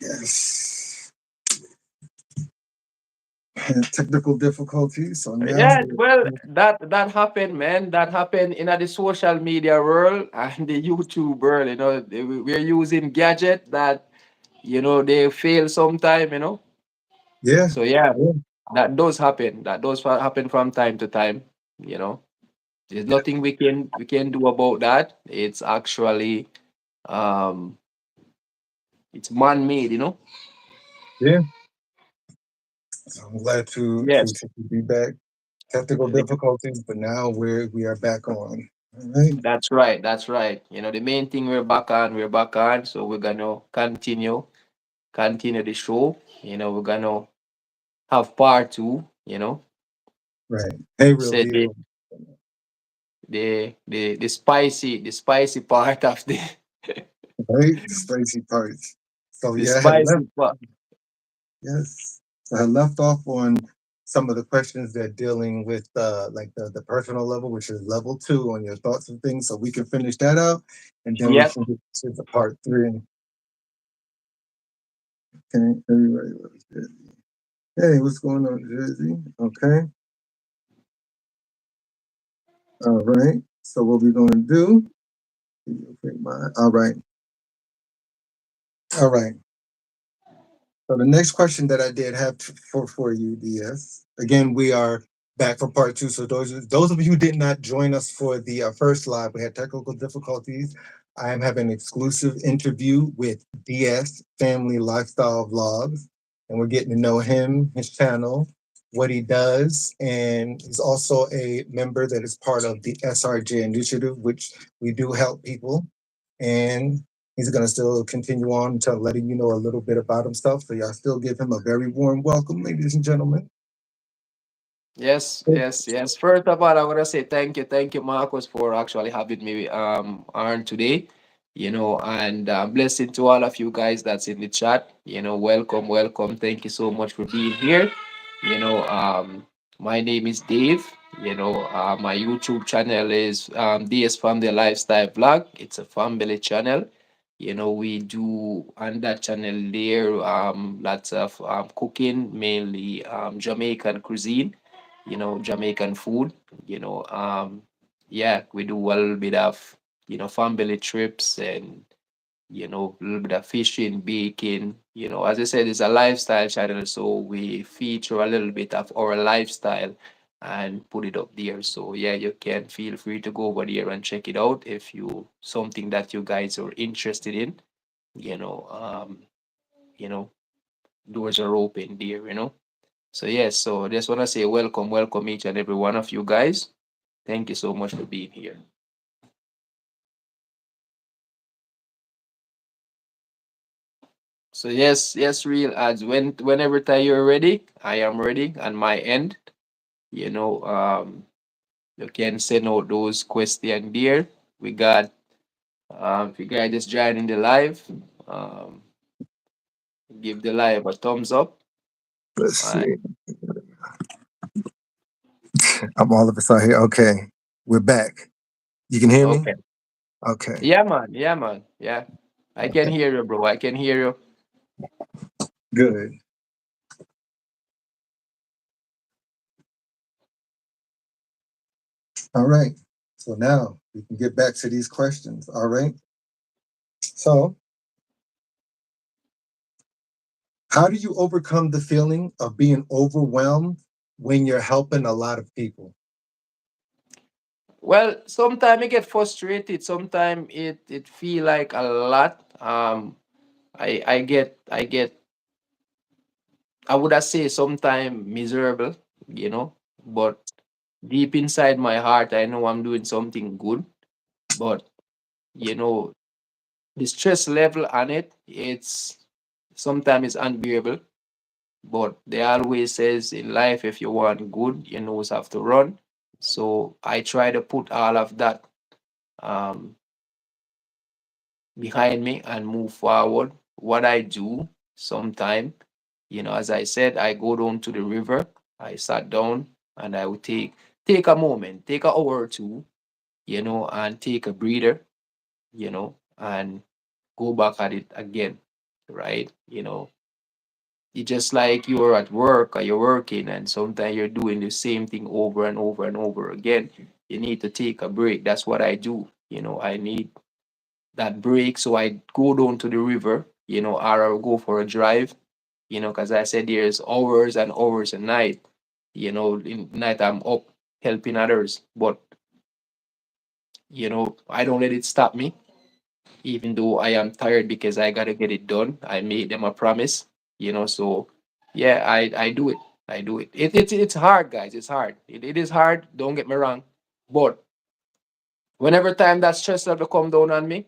Yes. Technical difficulties. So now, Yeah, well, that happened, man. That happened in the social media world and the YouTube world. We're using gadget that they fail sometime. yeah, So yeah, yeah, that does happen. That does happen from time to time. You know, there's nothing we can do about that. It's actually um, it's man made. yeah. So I'm glad Yes. to be back. Technical difficulties, but now we are back on. All right. That's right. That's right. The main thing we're back on. We're back on. So we're gonna continue the show. We're gonna have part two. Right. Hey, real Said the deal. the spicy part of the Right. The spicy parts. So the yeah, I had left. spicy part. Yes. So I left off on some of the questions that dealing with like the personal level, which is level two on your thoughts and things. So we can finish that out, and then we Yep. can get to the part three. Okay. Everybody loves Jersey. Hey, what's going on, Jersey? Okay. All right. So what we're gonna do? All right. All right. So the next question that I did have for you, DS. Again, we are back for part two. So those of you who did not join us for the first live, we had technical difficulties. I am having an exclusive interview with DS Family Lifestyle Vlogs, and we're getting to know him, his channel, what he does, and he's also a member that is part of the SRJ initiative, which we do help people. And he's going to still continue on until letting you know a little bit about himself. So y'all still give him a very warm welcome, ladies and gentlemen. Yes, yes, yes. First of all, I want to say thank you, Marcus, for actually having me on today. And blessing to all of you guys that's in the chat. Welcome, welcome. Thank you so much for being here. My name is Dave. My YouTube channel is DS Family Lifestyle Vlog. It's a family channel. We do on that channel there lots of cooking, mainly Jamaican cuisine, Jamaican food, yeah, we do a little bit of, family trips and, a little bit of fishing, baking, as I said, it's a lifestyle channel. So we feature a little bit of our lifestyle and put it up there. So yeah, you can feel free to go over there and check it out if you something that you guys are interested in, you know, um, you know, doors are open there. So yes, so I just want to say welcome, welcome each and every one of you guys. Thank you so much for being here. So yes, yes, real ads. Whenever time you're ready, I am ready on my end. You know, you can send out those questions there. We got if you guys just joining the live, um, give the live a thumbs up. Let's see. And I'm all of a sudden here. Okay, we're back. You can hear me? okay. Okay, Yeah, man. Yeah, man. Yeah. I can hear you, bro. I can hear you. good. All right. So now we can get back to these questions. All right. So, how do you overcome the feeling of being overwhelmed when you're helping a lot of people? Well, sometimes I get frustrated. Sometimes it feel like a lot. I get I would have say sometimes miserable, but deep inside my heart, I know I'm doing something good. But you know, the stress level on it's sometimes it's unbearable. But they always says in life, if you want good, you know, you have to run. So I try to put all of that um behind me and move forward. What I do sometime, as I said, I go down to the river, I sat down and I would take a moment, take an hour or two, and take a breather, and go back at it again. right? It's just like you're at work or you're working and sometimes you're doing the same thing over and over and over again. You need to take a break. That's what I do. I need that break. So I go down to the river, or I'll go for a drive, because I said there's hours and hours a night. In night I'm up helping others. But, I don't let it stop me, even though I am tired because I gotta get it done. I made them a promise, so yeah, I do it. I do it. It's hard, guys. It's hard. It is hard, don't get me wrong. But whenever time that stress level come down on me,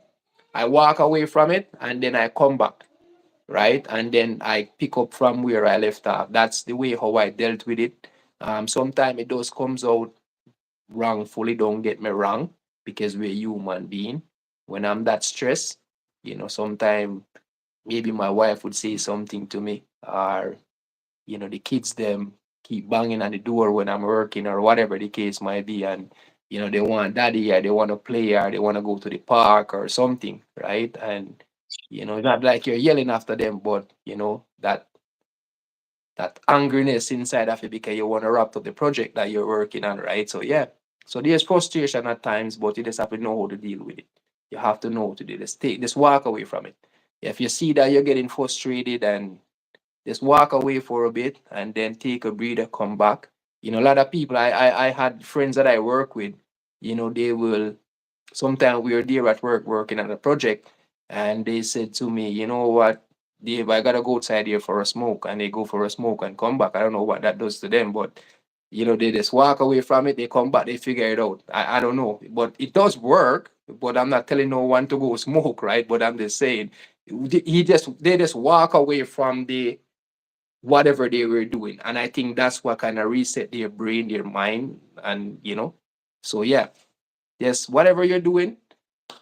I walk away from it and then I come back, right? And then I pick up from where I left off. That's the way how I dealt with it. Sometimes it does comes out wrongfully, don't get me wrong, because we're human being. When I'm that stressed, sometimes maybe my wife would say something to me, or the kids them keep banging on the door when I'm working or whatever the case might be, and they want daddy or they want to play or they want to go to the park or something, right? And it's not like you're yelling after them, but that angriness inside of it because you want to wrap up the project that you're working on, right? So yeah. So there's frustration at times, but you just have to know how to deal with it. You have to know how to do this. Just walk away from it. If you see that you're getting frustrated, and just walk away for a bit and then take a breather, come back. A lot of people I had friends that I work with, they will sometimes we were there at work working on a project, and they said to me, you know what, Dave, I gotta go outside here for a smoke, and they go for a smoke and come back. I don't know what that does to them, but they just walk away from it, they come back, they figure it out. I don't know. But it does work, but I'm not telling no one to go smoke, right? But I'm just saying they just walk away from the whatever they were doing. And I think that's what kind of reset their brain, their mind, and so yeah, yes, whatever you're doing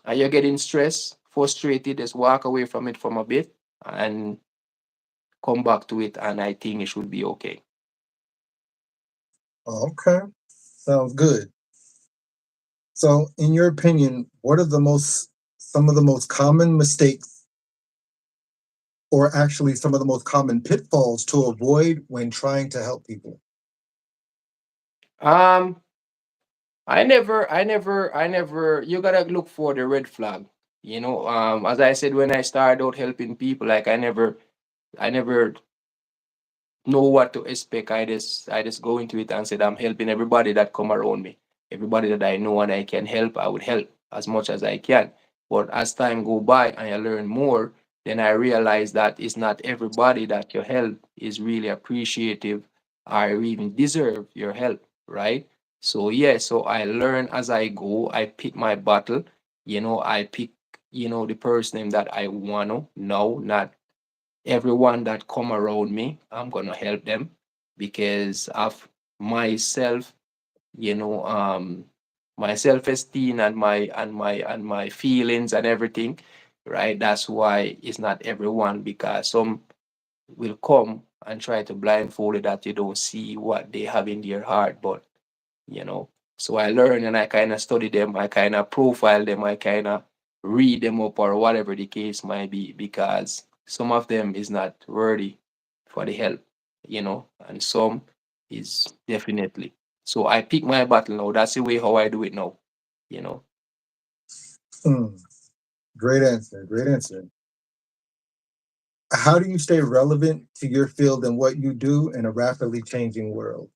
and you're getting stressed, frustrated, just walk away from it from a bit and come back to it, and I think it should be okay. Okay, sounds good. So, in your opinion, what are some of the most common mistakes, or actually some of the most common pitfalls to avoid when trying to help people? Um, I never. You gotta look for the red flag. As I said when I started out helping people, like I never know what to expect. I just go into it and said I'm helping everybody that come around me. Everybody that I know and I can help, I would help as much as I can. But as time go by and I learn more, then I realize that it's not everybody that your help is really appreciative or even deserve your help, right? So yeah, so I learn as I go. I pick my battle. I pick, the person that I wanna know, not everyone that come around me. I'm gonna help them because of myself, you know um my self-esteem and my feelings and everything, right? That's why it's not everyone, because some will come and try to blindfold you that you don't see what they have in their heart. But you know. So I learn and I kind of study them, I kind of profile them, I kind of read them up or whatever the case might be, because some of them is not worthy for the help, and some is definitely. So I pick my battle now. That's the way how I do it now, you know. Hmm, great answer. Great answer. How do you stay relevant to your field and what you do in a rapidly changing world?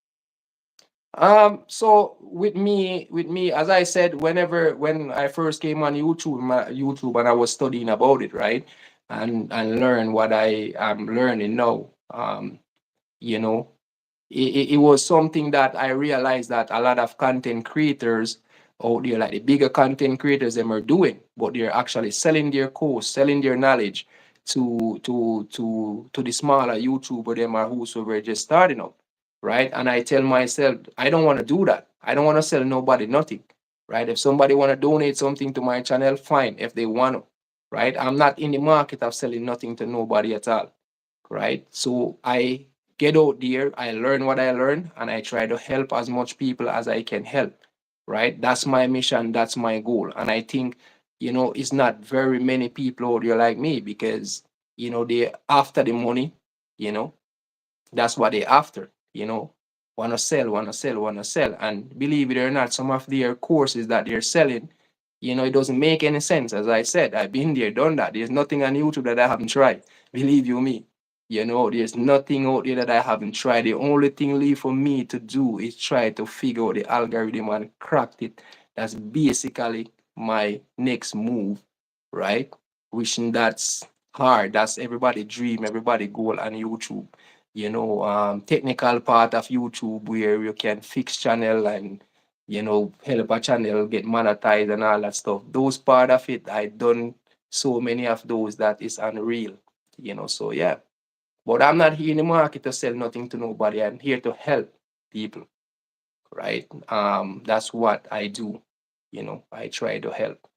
So with me, as I said, when I first came on YouTube and I was studying about it, right? And learn what I am learning now. You know, it was something that I realized that a lot of content creators out there, like the bigger content creators, them are doing, but they're actually selling their course, selling their knowledge to the smaller YouTuber, them or whosoever just starting up, right? And I tell myself, I don't want to do that. I don't want to sell nobody nothing, right? If somebody want to donate something to my channel, fine. If they want to, right? I'm not in the market of selling nothing to nobody at all, right? So I get out there, I learn what I learn, and I try to help as much people as I can help, right? That's my mission, that's my goal. And I think, it's not very many people out there like me, because they after the money, you know, that's what they after, wanna sell, wanna sell, wanna sell. And believe it or not, some of their courses that they're selling, it doesn't make any sense. As I said, I've been there, done that. There's nothing on YouTube that I haven't tried. Believe you me. There's nothing out there that I haven't tried. The only thing left for me to do is try to figure out the algorithm and crack it. That's basically my next move, right? Wishing that's hard. That's everybody dream, everybody goal on YouTube. Technical part of YouTube where you can fix channel and help a channel get monetized and all that stuff. Those part of it, I done so many of those that is unreal. So yeah. But I'm not here in the market to sell nothing to nobody. I'm here to help people, right? That's what I do. I try to help.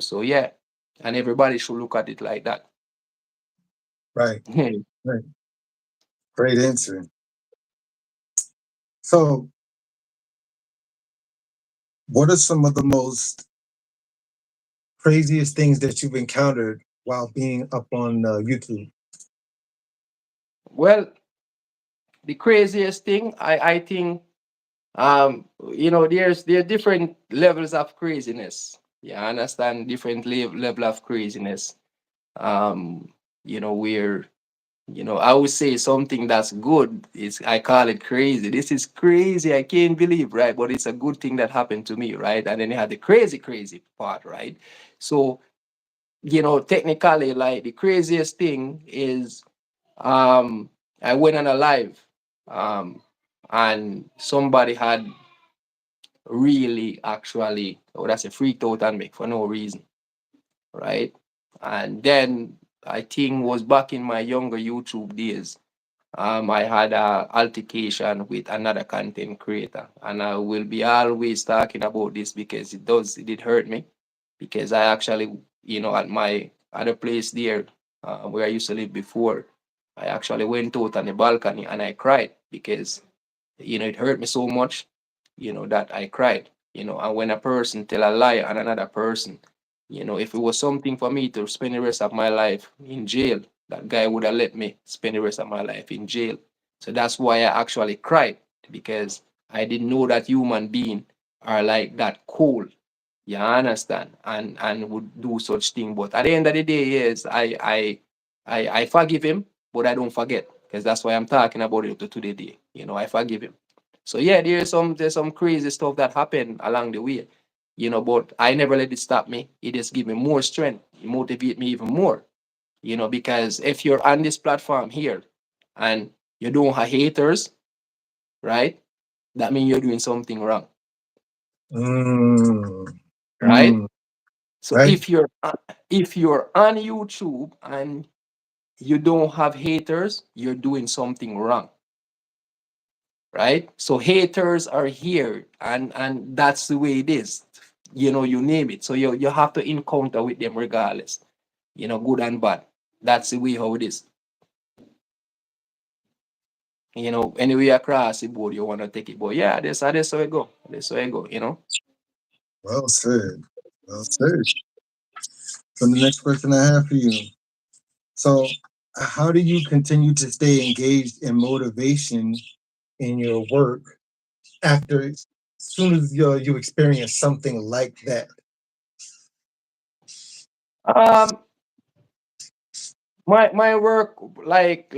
So yeah. And everybody should look at it like that. Right. Right. Great answer. So, what are some of the most craziest things that you've encountered while being up on YouTube? Well, the craziest thing, I think, there are different levels of craziness. Yeah, I understand different level of craziness. Where I would say something that's good is I call it crazy. This is crazy. I can't believe, right? But it's a good thing that happened to me, right? And then you had the crazy, crazy part, right? So, technically, like the craziest thing is I went on a live um and somebody had really actually, oh, that's a freaked out on me for no reason, right? And then I think was back in my younger YouTube days. I had a altercation with another content creator, and I will be always talking about this because it did hurt me, because I actually, at my other place there, where I used to live before, I actually went out on the balcony and I cried because it hurt me so much, that I cried. And when a person tell a lie on another person, if it was something for me to spend the rest of my life in jail, that guy would have let me spend the rest of my life in jail. So that's why I actually cried, because I didn't know that human being are like that cold. You understand? And would do such thing. But at the end of the day, yes, I forgive him, but I don't forget. Because that's why I'm talking about it to today. I forgive him. So yeah, there's some crazy stuff that happened along the way. But I never let it stop me. It just give me more strength. It motivate me even more. Because if you're on this platform here and you don't have haters, right? That means you're doing something wrong, Mm, right? So right. if you're on YouTube and you don't have haters, you're doing something wrong, right? So haters are here, and that's the way it is. You name it. So you have to encounter with them regardless. Good and bad. That's the way how it is. Anyway across the board you want to take it. But yeah, that's how it go. That's how it go. Well said. Well said. So the next question I have for you. So, how do you continue to stay engaged in motivation in your work after, as soon as you experience something like that? Um, my work, like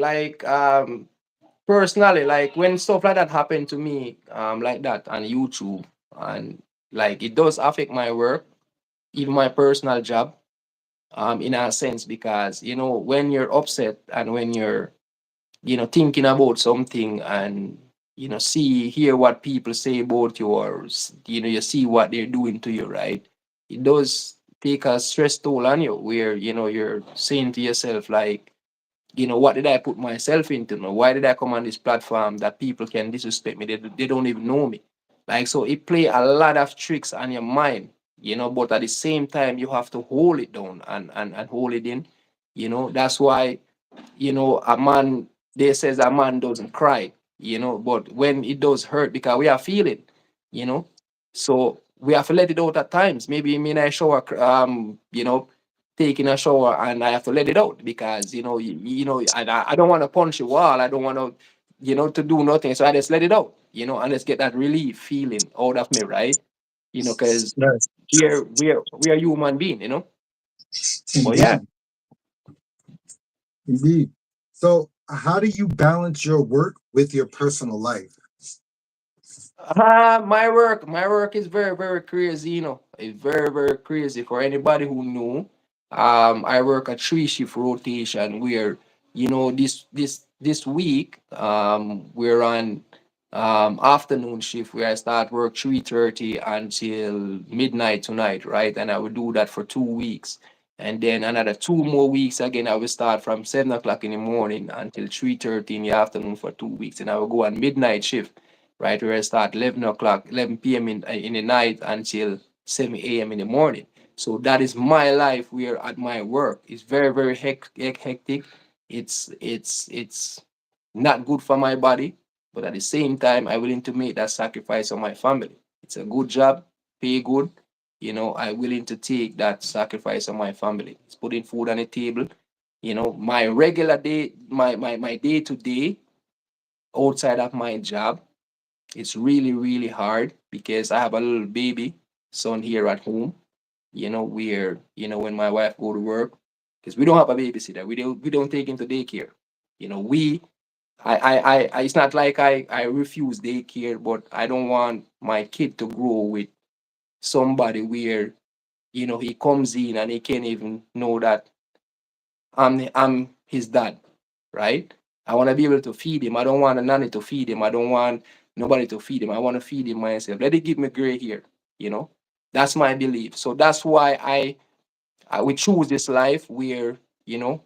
personally, like when stuff like that happened to me, like that on YouTube, and like it does affect my work, even my personal job, in a sense, because when you're upset and when you're thinking about something, and hear what people say about you, or you see what they're doing to you, right? It does take a stress toll on you, where you're saying to yourself, like, what did I put myself into? Why did I come on this platform that people can disrespect me? They don't even know me. Like, so it play a lot of tricks on your mind, but at the same time, you have to hold it down, and hold it in. That's why, a man, they says a man doesn't cry, but when it does hurt, because we are feeling, you know, so we have to let it out at times. Maybe me and I shower, taking a shower and I have to let it out because I don't want to punch a wall. I don't want to to do nothing. So I just let it out, and just get that relief feeling out of me, right? Because Yes, we are human being. But yeah. indeed, indeed. So, how do you balance your work with your personal life? My work is very, very crazy, It's very, very crazy for anybody who knew. I work a three-shift rotation where, this week, we're on afternoon shift where I start work 3:30 until midnight tonight, right? And I will do that for 2 weeks. And then another 2 more weeks again, I will start from 7 o'clock in the morning until 3:30 in the afternoon for 2 weeks. And I will go on midnight shift, right? Where I start 11 o'clock, 11 p.m. in the night until 7 a.m. in the morning. So that is my life where at my work. It's very, very hectic. It's not good for my body, but at the same time, I'm willing to make that sacrifice on my family. It's a good job, pay good. I'm willing to take that sacrifice on my family. It's putting food on the table. My regular day, my day to day outside of my job, it's really, really hard because I have a little baby son here at home. Where when my wife go to work, because we don't have a babysitter, we don't take him to daycare. We It's not like I refuse daycare, but I don't want my kid to grow with somebody where he comes in and he can't even know that I'm his dad, right? I want to be able to feed him. I don't want a nanny to feed him. I don't want nobody to feed him. I want to feed him myself. Let it give me gray hair, you know. That's my belief. So that's why I will choose this life where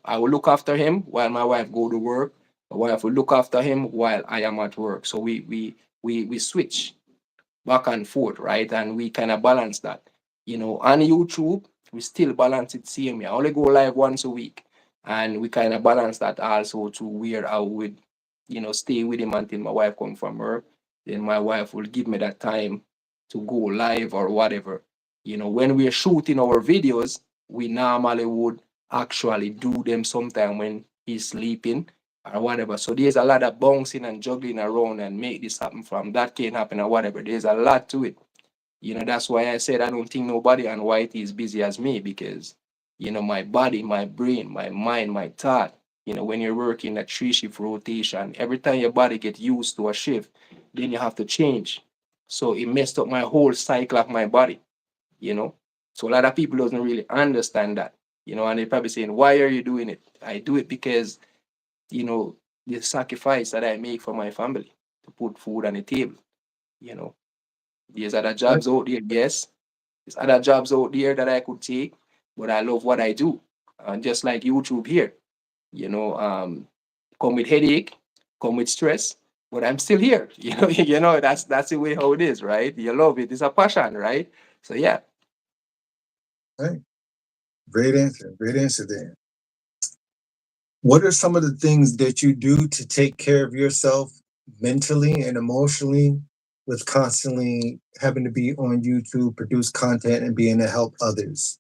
I will look after him while my wife go to work. My wife will look after him while I am at work. So we switch back and forth, right? And we kind of balance that. On YouTube, we still balance it same. I only go live once a week. And we kind of balance that also to where I would, stay with him until my wife come from work. Then my wife will give me that time to go live or whatever. When we're shooting our videos, we normally would actually do them sometime when he's sleeping or whatever. So there's a lot of bouncing and juggling around and make this happen from that can happen or whatever. There's a lot to it. That's why I said I don't think nobody on YT is busy as me because, my body, my brain, my mind, my thought, when you're working a three-shift rotation, every time your body get used to a shift, then you have to change. So it messed up my whole cycle of my body, you know. So a lot of people doesn't really understand that, and they probably saying, why are you doing it? I do it because you know, the sacrifice that I make for my family to put food on the table. You know, there's other Right. jobs out there, yes. There's other jobs out there that I could take, but I love what I do. And just like YouTube here, you know, um, come with headache, come with stress, but I'm still here. That's the way how it is, right? You love it. It's a passion, right? So yeah. Right. Great answer. Great answer there. What are some of the things that you do to take care of yourself mentally and emotionally with constantly having to be on YouTube, produce content, and being to help others?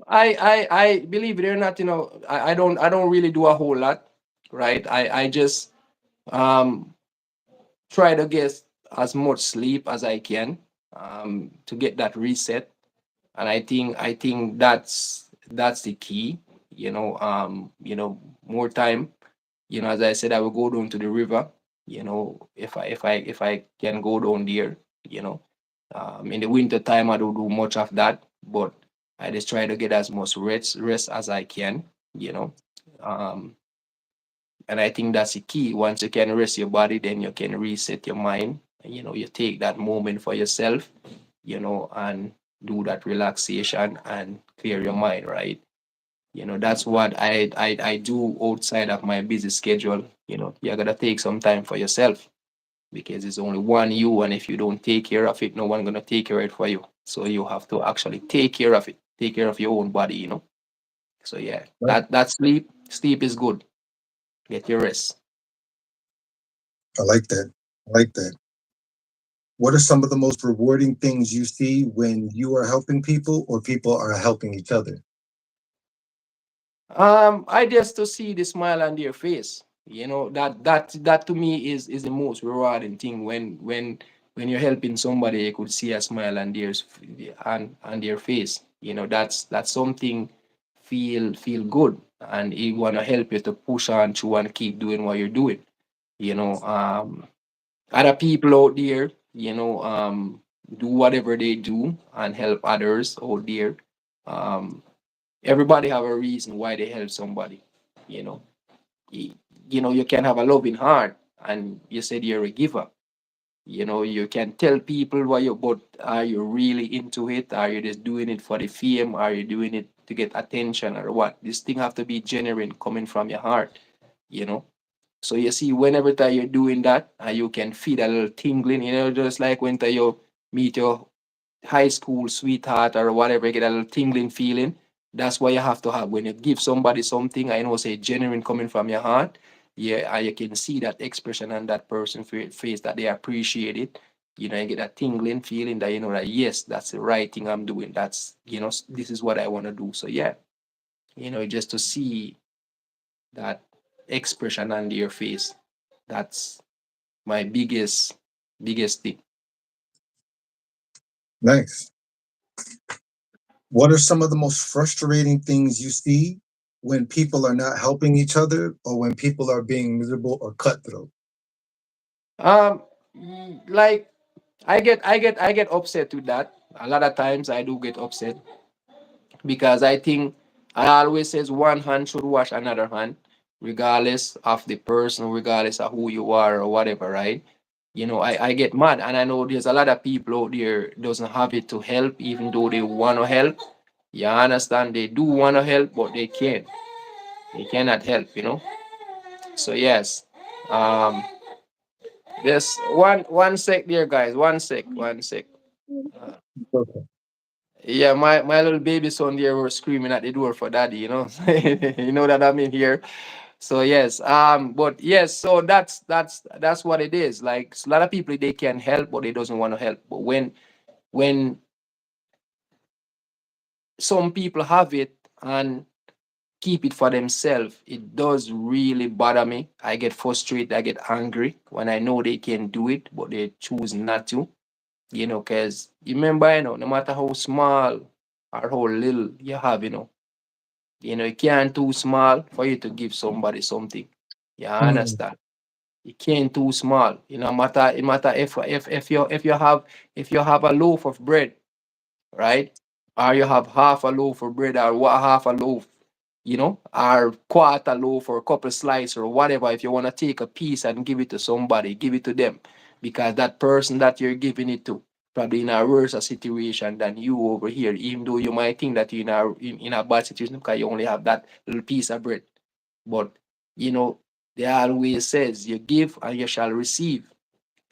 I believe it or not, I don't really do a whole lot, right? I just um try to get as much sleep as I can to get that reset. And I think that's the key. More time. As I said, I will go down to the river. If I can go down there. You know, in the winter time I don't do much of that, but I just try to get as much rest as I can. You know, um, and I think that's the key. Once you can rest your body, then you can reset your mind. You take that moment for yourself, and do that relaxation and clear your mind, right? That's what I do outside of my busy schedule. You gotta take some time for yourself because it's only one you, and if you don't take care of it, no one gonna take care of it for you. So you have to actually take care of it, take care of your own body. So yeah, Right. that sleep is good. Get your rest. I like that. I like that. What are some of the most rewarding things you see when you are helping people or people are helping each other? I just to see the smile on their face. You know, that to me is the most rewarding thing when you're helping somebody, you could see a smile on on their face. You know, that's something feel good, and it wanna help you to push on through and keep doing what you're doing. You know, other people out there, do whatever they do and help others out there. Um, Everybody have a reason why they help somebody. You know, Y- you can have a loving heart, and you said you're a giver. You know, you can tell people what you, but are you really into it? Are you just doing it for the fame? Are you doing it to get attention or what? This thing have to be genuine, coming from your heart. You know. So you see, whenever that you're doing that, you can feel a little tingling. You know, just like when you meet your high school sweetheart or whatever, you get a little tingling feeling. That's what you have to have when you give somebody something. I know, say genuine coming from your heart. Yeah, and you can see that expression on that person's face that they appreciate it. You know, you get that tingling feeling that you know that yes, that's the right thing I'm doing. That's this is what I want to do. So yeah, just to see that expression on your face, that's my biggest thing. Nice. What are some of the most frustrating things you see when people are not helping each other or when people are being miserable or cutthroat? Um, like I get upset with that. A lot of times I do get upset because I think I always says one hand should wash another hand, regardless of the person, regardless of who you are or whatever, right? I get mad, and I know there's a lot of people out there doesn't have it to help, even though they want to help. You understand? They do want to help, but they can't. They cannot help. So yes. Um, Yes, one sec there, guys. One sec, one sec. Uh, Okay. yeah, my little baby son there were screaming at the door for daddy. You know that I'm in here. So yes, but yes, so that's what it is. Like a lot of people they can help, but they doesn't want to help. But when some people have it and keep it for themselves, it does really bother me. I get frustrated, I get angry when I know they can do it, but they choose not to. Because you remember, no matter how small or how little you have, you can't too small for you to give somebody something. You Mm, understand? You can't too small. It matter if you have a loaf of bread, right? Or you have half a loaf of bread or what half a loaf, or quarter loaf or a couple slices or whatever. If you want to take a piece and give it to somebody, give it to them. Because that person that you're giving it to probably in a worse situation than you over here, even though you might think that you're in a bad situation because you only have that little piece of bread. But you know, they always says you give and you shall receive.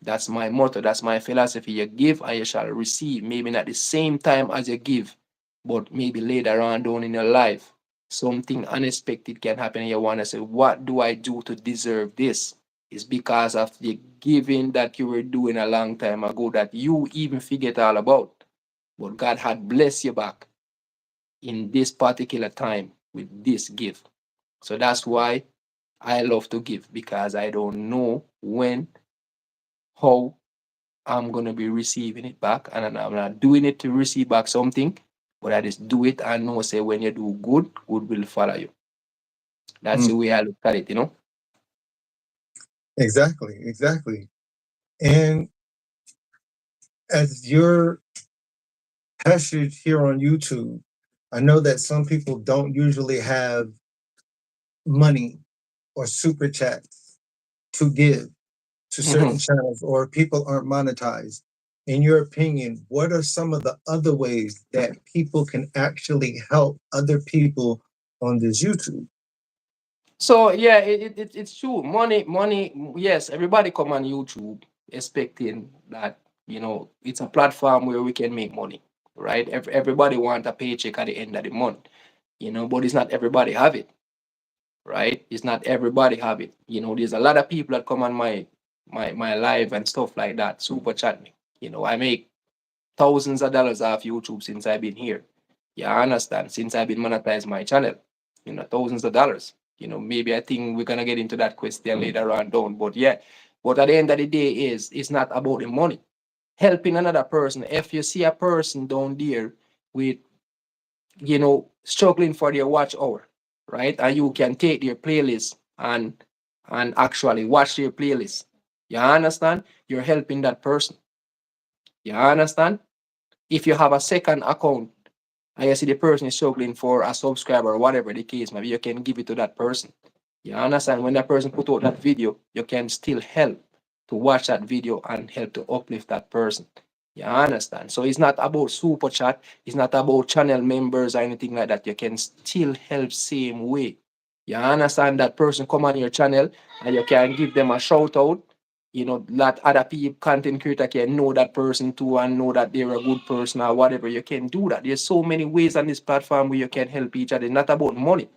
That's my motto. That's my philosophy. You give and you shall receive. Maybe not the same time as you give, but maybe later on down in your life, something unexpected can happen. And you want to say, what do I do to deserve this? It's because of the giving that you were doing a long time ago that you even forget all about. But God had blessed you back in this particular time with this gift. So that's why I love to give because I don't know when, how, I'm gonna be receiving it back, and I'm not doing it to receive back something, but I just do it and know say when you do good, good will follow you. That's the mm, way I look at it. exactly, exactly. And as your passage here on YouTube, I know that some people don't usually have money or super chats to give to certain Mhm. channels, or people aren't monetized. In your opinion, what are some of the other ways that people can actually help other people on this YouTube? So yeah, it's true. Money. Yes, everybody come on YouTube expecting that it's a platform where we can make money, right? Everybody want a paycheck at the end of the month, but it's not everybody have it, right? It's not everybody have it. There's a lot of people that come on my live and stuff like that, super chat me. I make thousands of dollars off YouTube since I've been here. Yeah, I understand. Since I've been monetized my channel, thousands of dollars. Maybe I think we're gonna get into that question later on down. But yeah, but at the end of the day, it's not about the money. Helping another person. If you see a person down there with struggling for their watch hour, right? And you can take their playlist and actually watch their playlist. You understand? You're helping that person. You understand? If you have a second account and you see the person is struggling for a subscriber or whatever the case, maybe you can give it to that person. You understand? When that person put out that video, you can still help to watch that video and help to uplift that person. You understand? So it's not about super chat, it's not about channel members or anything like that. You can still help same way. You understand? That person come on your channel and you can give them a shout out, that other people, content creator, can know that person too and know that they're a good person or whatever. You can do that. There's so many ways on this platform where you can help each other. It's not about money.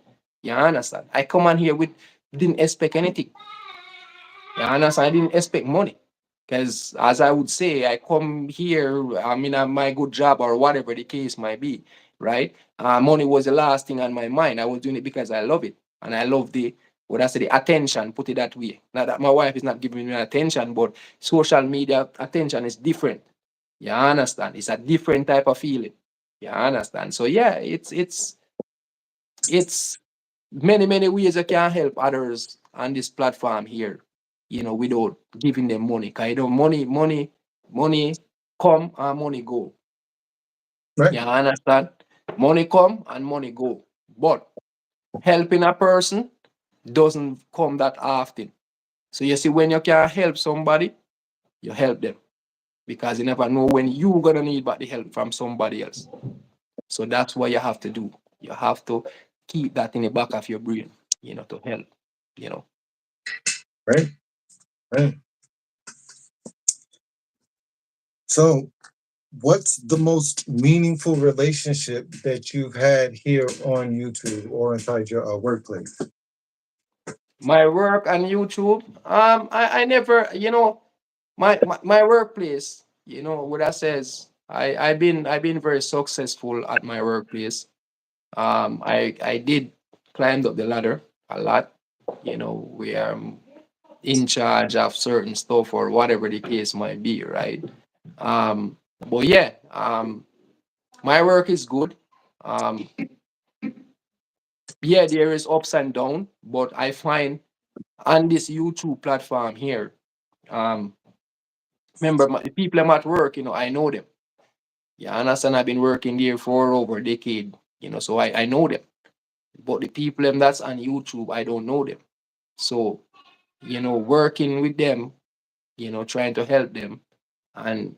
You understand? I come on here with didn't expect anything. You understand? I didn't expect money. Because as I would say, I come here, I mean, my good job or whatever the case might be, right? Money was the last thing on my mind. I was doing it because I love it. And I love what I say, the attention, put it that way. Not that my wife is not giving me attention, but social media attention is different. You understand? It's a different type of feeling. You understand? So yeah, it's many ways you can help others on this platform here, without giving them money. Cause money come and money go. Right. You understand? Money come and money go. But helping a person doesn't come that often. So you see, when you can help somebody, you help them. Because you never know when you're gonna need but the help from somebody else. So that's what you have to do. You have to keep that in the back of your brain, to help, you know. Right. Right. So, what's the most meaningful relationship that you've had here on YouTube or inside your workplace? My work on YouTube, I never, my workplace, what I says, I've been very successful at my workplace. I did climb up the ladder a lot, where I'm in charge of certain stuff or whatever the case might be, right? But yeah, my work is good. Um, yeah, there is ups and down, but I find on this YouTube platform here, um, remember the people I'm at work, I know them. Yeah, understand? I've been working there for over a decade, so I know them. But the people them that's on YouTube, I don't know them. So, working with them, trying to help them and,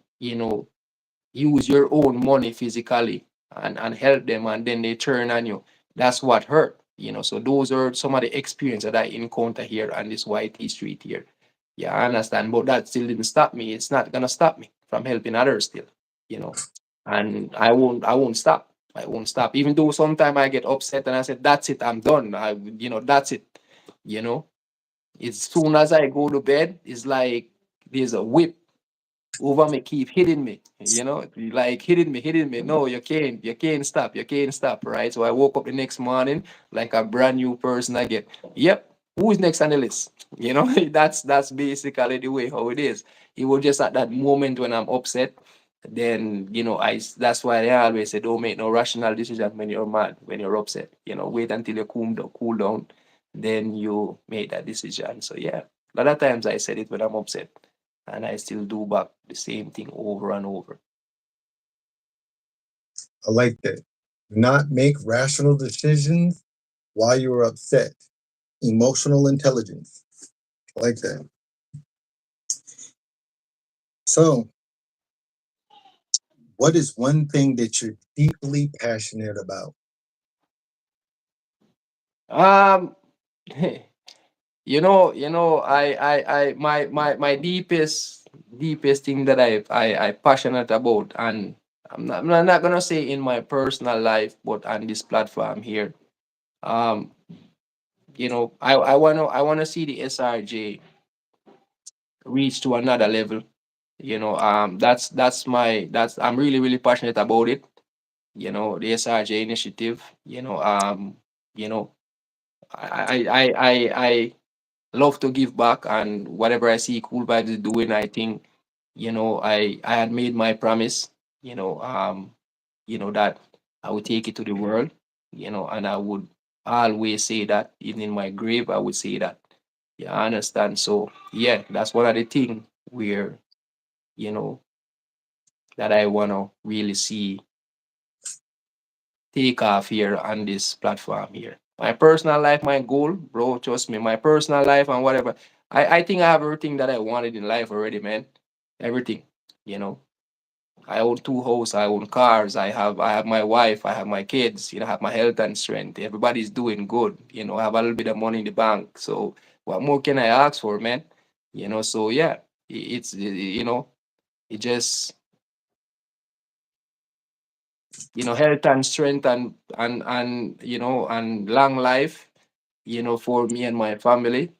use your own money physically and help them and then they turn on you. That's what hurt. So those are some of the experience that I encounter here on this YT street here. Yeah, I understand. But that still didn't stop me. It's not gonna stop me from helping others still, you know. And I won't stop. I won't stop. Even though sometimes I get upset and I said, that's it, I'm done. That's it. You know. As soon as I go to bed, it's like there's a whip over me keep hitting me, like hitting me. No, you can't stop, right? So I woke up the next morning like a brand new person again. Yep, who's next on the list? That's basically the way how it is. It was just at that moment when I'm upset. Then that's why they always say don't make no rational decision when you're mad, when you're upset. Wait until you cool down, then you make that decision. So yeah, a lot of times I said it when I'm upset and I still do back the same thing over and over. I like that. Not make rational decisions while you're upset. Emotional intelligence. I like that. So, what is one thing that you're deeply passionate about? Um, my deepest thing that I passionate about, and I'm not gonna say in my personal life, but on this platform here. Um, I wanna see the SRJ reach to another level. That's I'm really, really passionate about it. The SRJ initiative. You know, I love to give back, and whatever I see Cool Vibes is doing, I think, I had made my promise, that I would take it to the world, and I would always say that, even in my grave, I would say that. Yeah, I understand. So yeah, that's one of the things where, you know, that I wanna really see take off here on this platform here. My personal life, my goal, bro, trust me, my personal life and whatever. I think I have everything that I wanted in life already, man. Everything. You know. I own two houses, I own cars, I have my wife, I have my kids, I have my health and strength. Everybody's doing good, I have a little bit of money in the bank. So what more can I ask for, man? So yeah, it just health and strength and long life, for me and my family.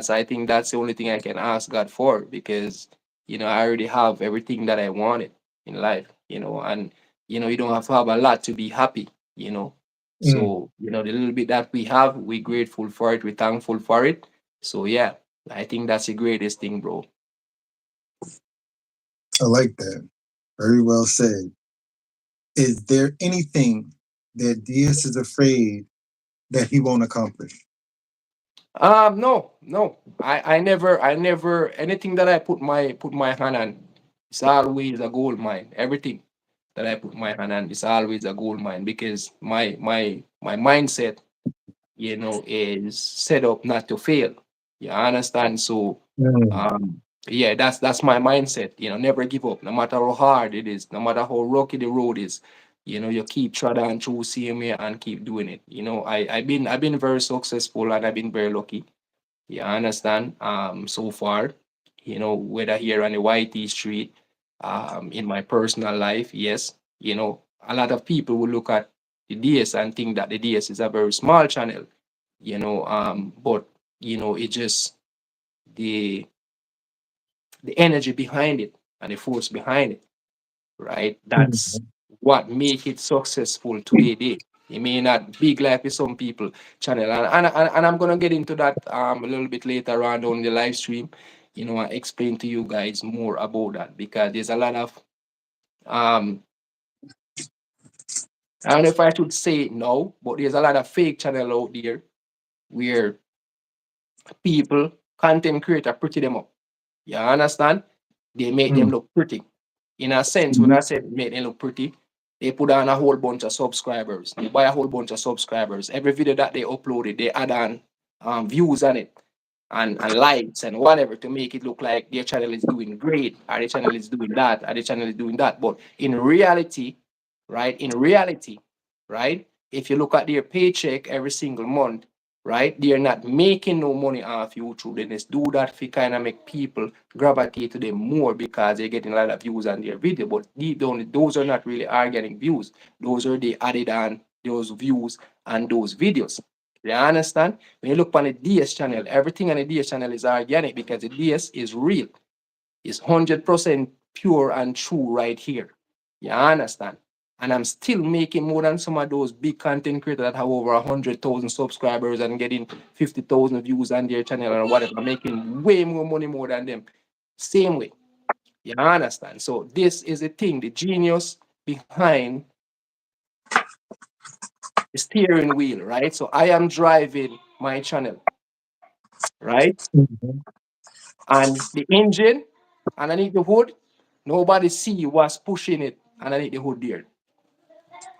I think that's the only thing I can ask God for, because I already have everything that I wanted in life. And you don't have to have a lot to be happy. you know Mm, so the little bit that we have, we're grateful for it, we're thankful for it. So yeah, I think that's the greatest thing, bro. I like that. Very well said. Is there anything that DS is afraid that he won't accomplish? No, no. I never anything that I put my hand on, it's always a gold mine. Everything that I put my hand on is always a gold mine, because my mindset, is set up not to fail. You understand? So, Mm, yeah, that's my mindset. Never give up, no matter how hard it is, no matter how rocky the road is. You keep trudging through same way and keep doing it. I've been very successful, and I've been very lucky. You understand? So far, whether here on the YT street, in my personal life, yes, a lot of people will look at the DS and think that the DS is a very small channel, but it just the the energy behind it and the force behind it, right? That's mm, what make it successful today. It may not big like with some people channel, and I'm gonna get into that a little bit later on the live stream. I explain to you guys more about that, because there's a lot of um I don't know if I should say it now, but there's a lot of fake channel out there where people, content creator, pretty them up. You understand? They make them mm, look pretty. In a sense, when mhm, I said make them look pretty, they put on a whole bunch of subscribers. They buy a whole bunch of subscribers. Every video that they uploaded, they add on views on it, and likes and whatever, to make it look like their channel is doing great, or their channel is doing that, or their channel is doing that. But in reality, right? In reality, right? If you look at their paycheck every single month, right? They're not making no money off YouTube. They just do that to kind of make people gravitate to them more, because they're getting a lot of views on their video. But deep down, those are not really organic views. Those are the added on those views and those videos. You understand? When you look on the DS channel, everything on the DS channel is organic, because the DS is real. It's 100% pure and true right here. You understand? And I'm still making more than some of those big content creators that have over 100,000 subscribers and getting 50,000 views on their channel or whatever. I'm making way more money more than them. Same way. You understand? So this is the thing, the genius behind the steering wheel, right? So I am driving my channel, right? mhm, And the engine underneath the hood, nobody see what's pushing it underneath the hood there.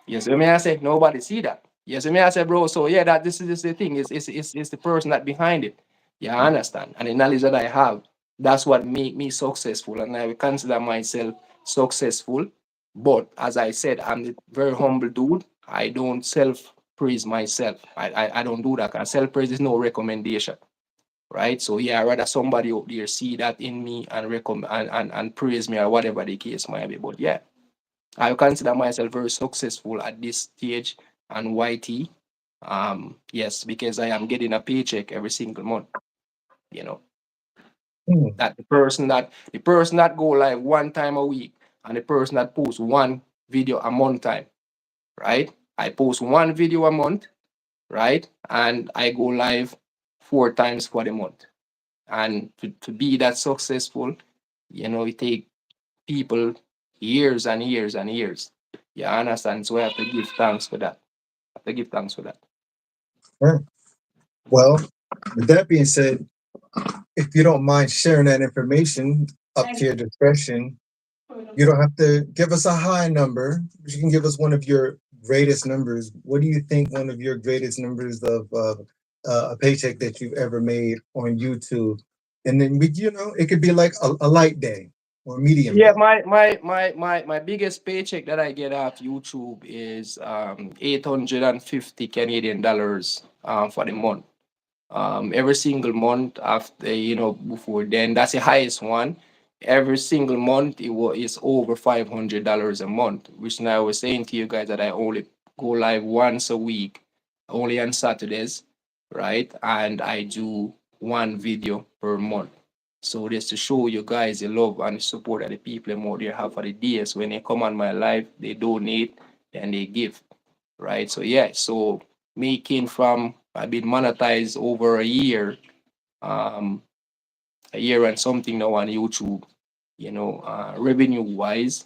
Yes, I mean, I say nobody see that. Yes, I mean, I say, bro. So yeah, that this is the thing. Is the person that behind it. Yeah, I understand. And the knowledge that I have, that's what make me successful, and I will consider myself successful. But as I said, I'm a very humble dude. I don't self praise myself. I don't do that. Cause self praise is no recommendation, right? So yeah, I rather somebody out there see that in me and recommend and praise me, or whatever the case might be. But yeah, I consider myself very successful at this stage and YT. Yes, because I am getting a paycheck every single month, you know. Hmm. That the person that go live one time a week and the person that posts one video a month time, right? I post one video a month, right? And I go live 4 times for the month. And to be that successful, it take people years and years and years. You understand? So I have to give thanks for that. I have to give thanks for that. Right. Well, with that being said, if you don't mind sharing that information up to your discretion, you don't have to give us a high number. You can give us one of your greatest numbers. What do you think one of your greatest numbers of a paycheck that you've ever made on YouTube? And then it could be like a light day or a medium Yeah, day. my biggest paycheck that I get off YouTube is 850 Canadian dollars for the month. Every single month after, before then, that's the highest one. Every single month is over $500 a month, which now I was saying to you guys that I only go live once a week, only on Saturdays, right? And I do one video per month. So just to show you guys the love and the support that the people out there have for the DS. When they come on my live, they donate and they give, right? So yeah, so making from I've been monetized over um, a year and something now on YouTube. Revenue wise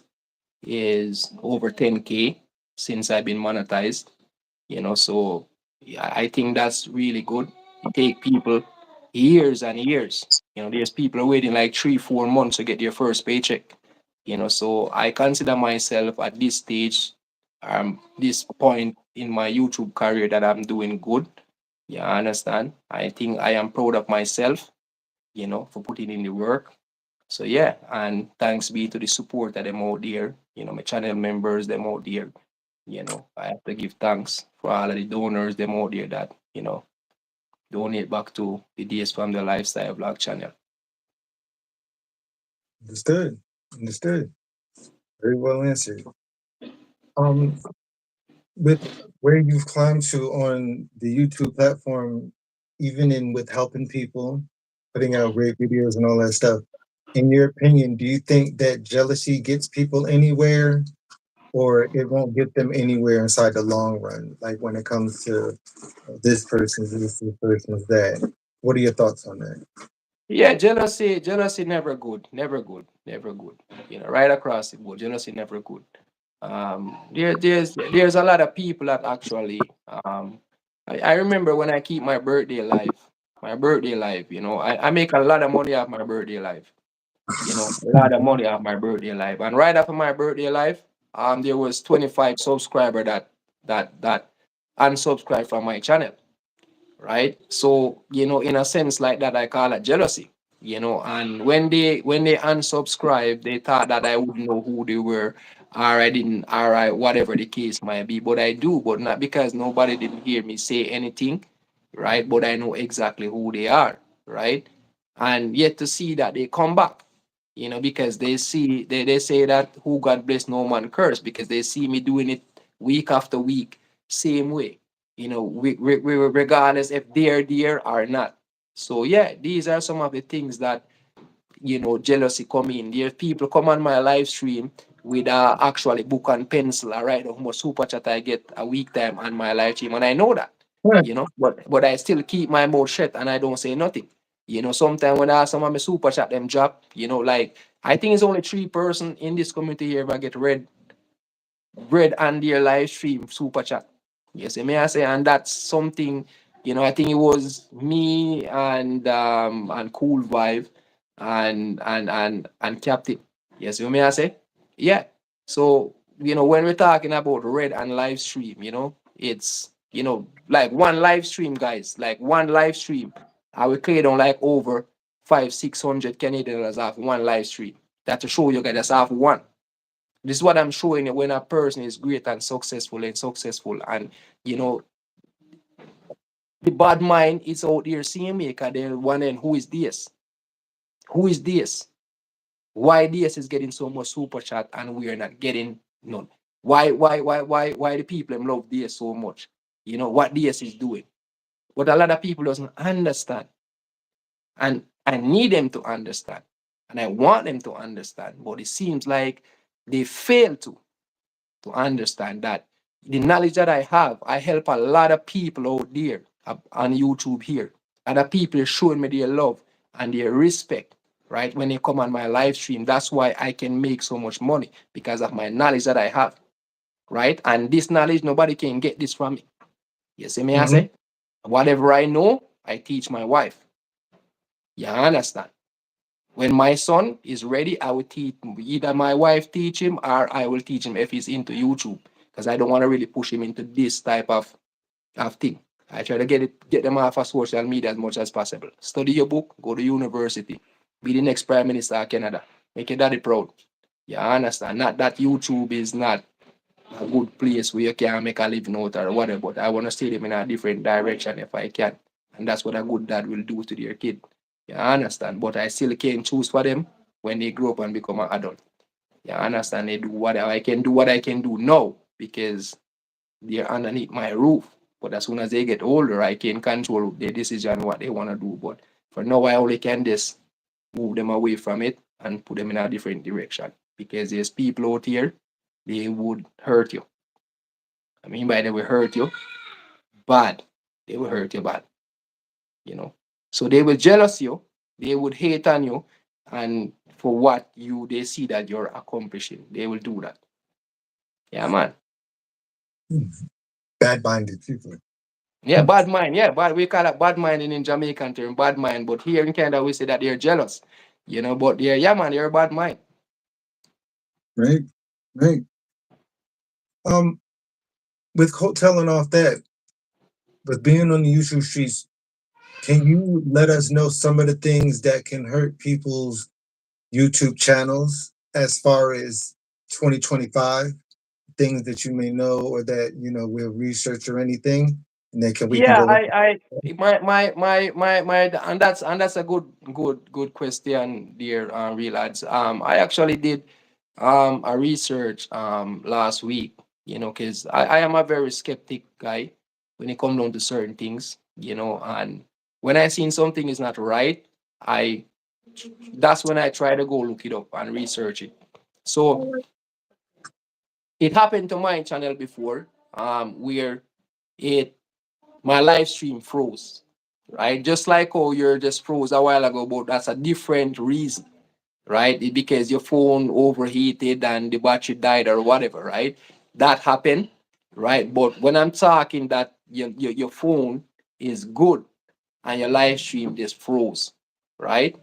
is over 10K since I've been monetized. So yeah, I think that's really good. It take people years and years. There's people waiting like 3, 4 months to get their first paycheck. So I consider myself at this stage, this point in my YouTube career that I'm doing good. Yeah, I understand. I think I am proud of myself, for putting in the work. So yeah, and thanks be to the support that them out there, my channel members, them out there. I have to give thanks for all of the donors, them out there that, donate back to the DS from the Lifestyle Vlog channel. Understood. Understood. Very well answered. Um, with where you've climbed to on the YouTube platform, even in with helping people, putting out great videos and all that stuff. In your opinion, do you think that jealousy gets people anywhere, or it won't get them anywhere inside the long run? Like when it comes to this person's this person's that. What are your thoughts on that? Yeah, jealousy never good, never good, never good. Right across the board, jealousy never good. There's a lot of people that actually I remember when I keep my birthday live. My birthday live, I make a lot of money off my birthday live. A lot of money off my birthday live. And right after my birthday live, there was 25 subscriber that unsubscribed from my channel, right? So, in a sense like that, I call it jealousy. And when they unsubscribe, they thought that I wouldn't know who they were, or I didn't, or I, whatever the case might be. But I do, but not because nobody didn't hear me say anything, right? But I know exactly who they are, right? And yet to see that they come back, because they say that who God bless no man curse, because they see me doing it week after week, same way, regardless if they're there or not. So yeah, these are some of the things that jealousy come in. There's people come on my live stream with actually book and pencil. I write how much super chat I get a week time on my live stream, and I know that. But I still keep my mouth shut and I don't say nothing. Sometimes when I ask some of my super chat them drop, like I think it's only 3 person in this community here that get read on their live stream super chat. Yes, may I say, and that's something, I think it was me and Cool Vibe and Captain. Yes, you may I say? Yeah. So, when we're talking about read and live stream, it's like one live stream, guys, like one live stream. I will clear down like over 500-600 Canadian dollars off one live stream. That to show you guys that's half one. This is what I'm showing you when a person is great and successful. And you know, the bad mind is out there seeing me because they're wondering who is this? Who is this? Why this is getting so much super chat and we are not getting none? Why the people love this so much? What this is doing. But a lot of people doesn't understand. And I need them to understand and I want them to understand, but it seems like they fail to understand that the knowledge that I have, I help a lot of people out there on YouTube here. Other people showing me their love and their respect, right? When they come on my live stream, that's why I can make so much money because of my knowledge that I have, right? And this knowledge, nobody can get this from me. You see me, I Mm-hmm. say? Whatever I know, I teach my wife. You understand? When my son is ready, I will teach either my wife teach him or I will teach him if he's into YouTube. Because I don't want to really push him into this type of thing. I try to get them off of social media as much as possible. Study your book, go to university, be the next prime minister of Canada. Make your daddy proud. You understand? Not that YouTube is not a good place where you can make a living out or whatever, but I want to steer them in a different direction if I can. And that's what a good dad will do to their kid. You understand? But I still can choose for them when they grow up and become an adult. You understand? They do whatever I can do what I can do now because they're underneath my roof. But as soon as they get older, I can control their decision what they want to do. But for now, I only can just move them away from it and put them in a different direction. Because there's people out here, they would hurt you. I mean by they will hurt you bad. They will hurt you bad, you know. So they will jealous you, they would hate on you, and for what you they see that you're accomplishing, they will do that. Yeah, man. Bad minded people. Yeah, bad mind. Yeah, bad. We call it bad mind in Jamaican term, bad mind. But here in Canada, we say that they're jealous. You know, but yeah, man, they're a bad mind. Right. Right. Um, with telling off that, with being on the YouTube streets, can you let us know some of the things that can hurt people's YouTube channels as far as 2025? Things that you may know or that you know we'll research or anything, and then we can Yeah, go. and that's a good question, dear real lads. I actually did a research last week, you know, because I am a very skeptic guy when it comes down to certain things, you know, and when I seen something is not right, I that's when I try to go look it up and research it. So it happened to my channel before, where it my live stream froze, right? Just like how you're just froze a while ago, but that's a different reason, right? Because your phone overheated and the battery died or whatever, right? That happened, right? But when I'm talking that your phone is good and your live stream just froze, right?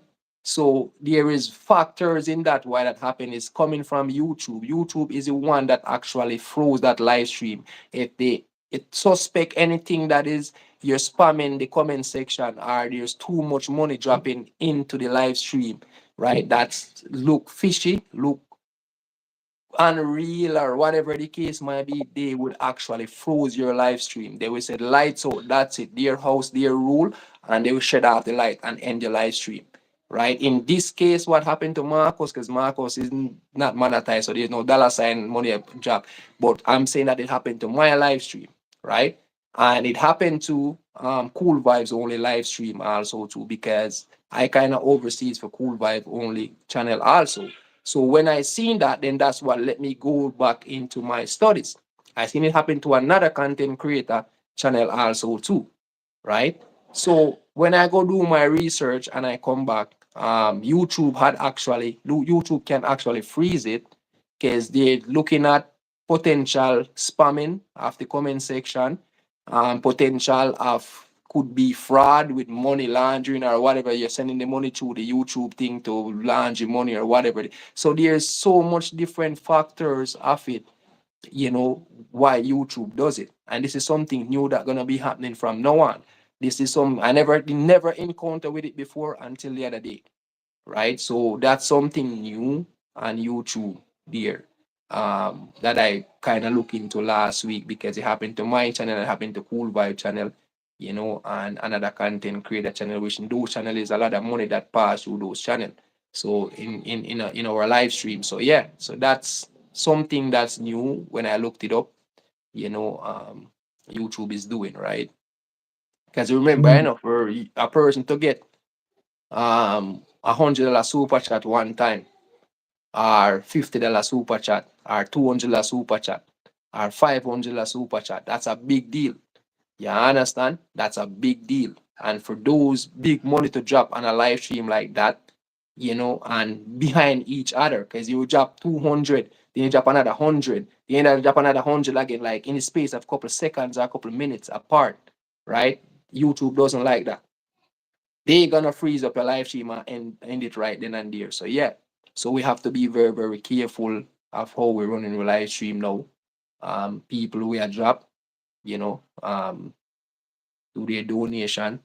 So there is factors in that why that happened is coming from YouTube. YouTube is the one that actually froze that live stream. If they it suspect anything that is you're spamming the comment section or there's too much money dropping into the live stream, right? That's look fishy, look unreal or whatever the case might be, they would actually froze your live stream. They will say lights out, that's it, their house, their rule, and they will shut off the light and end the live stream. Right. In this case, what happened to Marcos, because Marcos is not monetized, so there's no dollar sign money drop. But I'm saying that it happened to my live stream, right? And it happened to Cool Vibes only live stream also too, because I kind of oversees for Cool Vibe only channel also. So when I seen that, then that's what let me go back into my studies. I seen it happen to another content creator channel also too, right? So when I go do my research and I come back, YouTube can actually freeze it because they're looking at potential spamming of the comment section, potential of could be fraud with money laundering or whatever. You're sending the money to the YouTube thing to launder money or whatever. So there's so much different factors of it, you know, why YouTube does it. And this is something new that's gonna be happening from now on. This is some I never encountered with it before until the other day, right? So that's something new on YouTube there. That I kind of look into last week because it happened to my channel, it happened to Cool Vibe channel, you know, and another content creator channel, which in those channel is a lot of money that pass through those channel. So in our live stream. So yeah, so that's something that's new when I looked it up, you know, YouTube is doing, right? Because remember, I Mm, know for a person to get $100 super chat one time, or $50 super chat, or $200 super chat, or $500 super chat. That's a big deal. You understand? That's a big deal. And for those big money to drop on a live stream like that, and behind each other, because you drop 200, then you drop another 100, then you drop another 100 again, like in the space of a couple of seconds or a couple of minutes apart, right? YouTube doesn't like that. They're gonna freeze up your live stream and end it right then and there. So yeah, so we have to be very, very careful of how we're running the live stream now. People we are drop, you know, do their donation.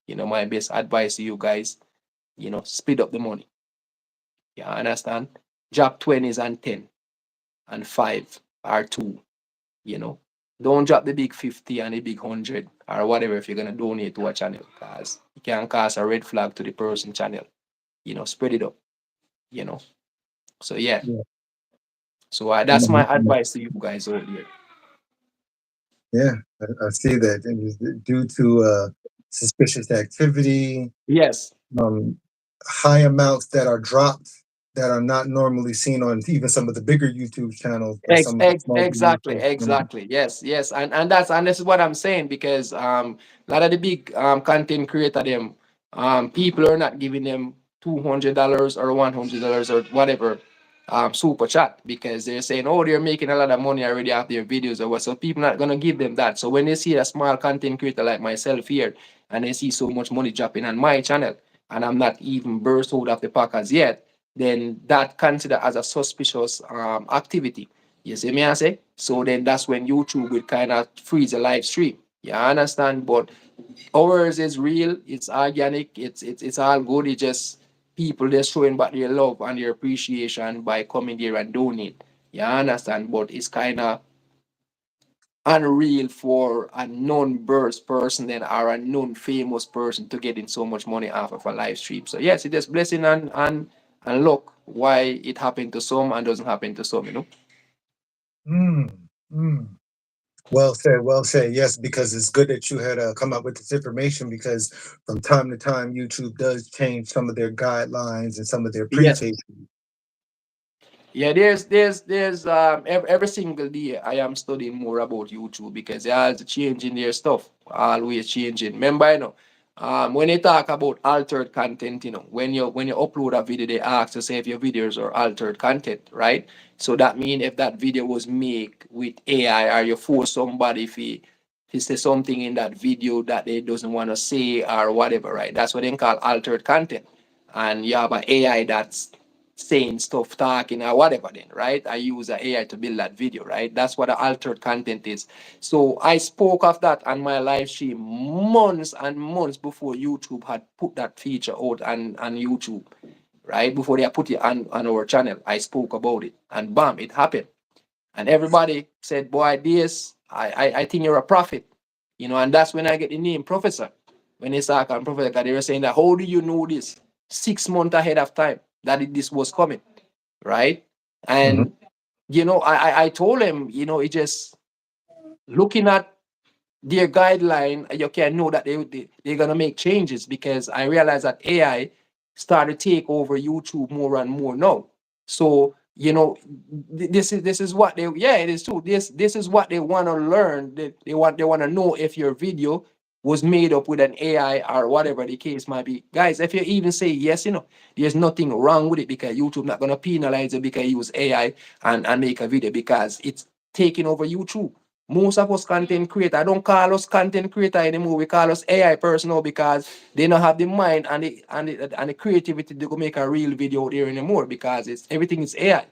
My best advice to you guys, split up the money. You understand? Drop 20s and 10 and 5 or 2, you know. Don't drop the big 50 and the big 100 or whatever if you're gonna donate to a channel, because it can cause a red flag to the person channel. Spread it up, you know. So yeah. Yeah. So that's my advice to you guys out there. Yeah, I see that. And it's due to suspicious activity, Yes. um, high amounts that are dropped that are not normally seen on even some of the bigger YouTube channels or some of the smaller Exactly, YouTube channels. exactly. Yes, yes, and this is what I'm saying, because a lot of the big content creator them, people are not giving them $200 or $100 or whatever super chat, because they're saying, oh, they're making a lot of money already off their videos or what, so people not gonna give them that. So when they see a small content creator like myself here, and they see so much money dropping on my channel, and I'm not even burst out of the packers yet, then that considered as a suspicious activity. You see me I say? So then that's when YouTube will kind of freeze a live stream. You understand? But ours is real, it's organic, it's all good. It's just people they're showing back their love and their appreciation by coming there and donate. You understand? But it's kind of unreal for a non-burst person then or a non-famous person to get in so much money off of a live stream. So yes, it is blessing and luck why it happened to some and doesn't happen to some. Mm, mm. Well said, well said. Yes, because it's good that you had come up with this information, because from time to time YouTube does change some of their guidelines and some of their Yes. preface. Yeah, there's every single day I am studying more about YouTube, because they're always changing their stuff, always changing. Remember, when they talk about altered content, when you upload a video, they ask to say if your videos are altered content, right? So that means if that video was made with AI, or you force somebody if he say something in that video that they doesn't want to say or whatever, right? That's what they call altered content. And you have an AI that's saying stuff, talking, or whatever, then, right? I use an AI to build that video, right? That's what the altered content is. So I spoke of that on my live stream months and months before YouTube had put that feature out on YouTube, right? Before they put it on our channel, I spoke about it, and bam, it happened. And everybody said, boy, this, I think you're a prophet, and that's when I get the name Professor. When they start calling Professor, 'cause they were saying that, how do you know this 6 months ahead of time that this was coming, right? Mhm. And, I told him, it just looking at their guideline, you can know that they're going to make changes, because I realize that AI started to take over YouTube more and more now. So, this is what they, yeah, it is true. This is what they want to learn. They want to know if your video was made up with an AI or whatever the case might be. Guys, if you even say yes, there's nothing wrong with it, because YouTube not gonna penalize you because you use AI and make a video, because it's taking over YouTube. Most of us content creator, I don't call us content creator anymore. We call us AI personnel, because they don't have the mind and the creativity to go make a real video out there anymore, because it's everything is AI,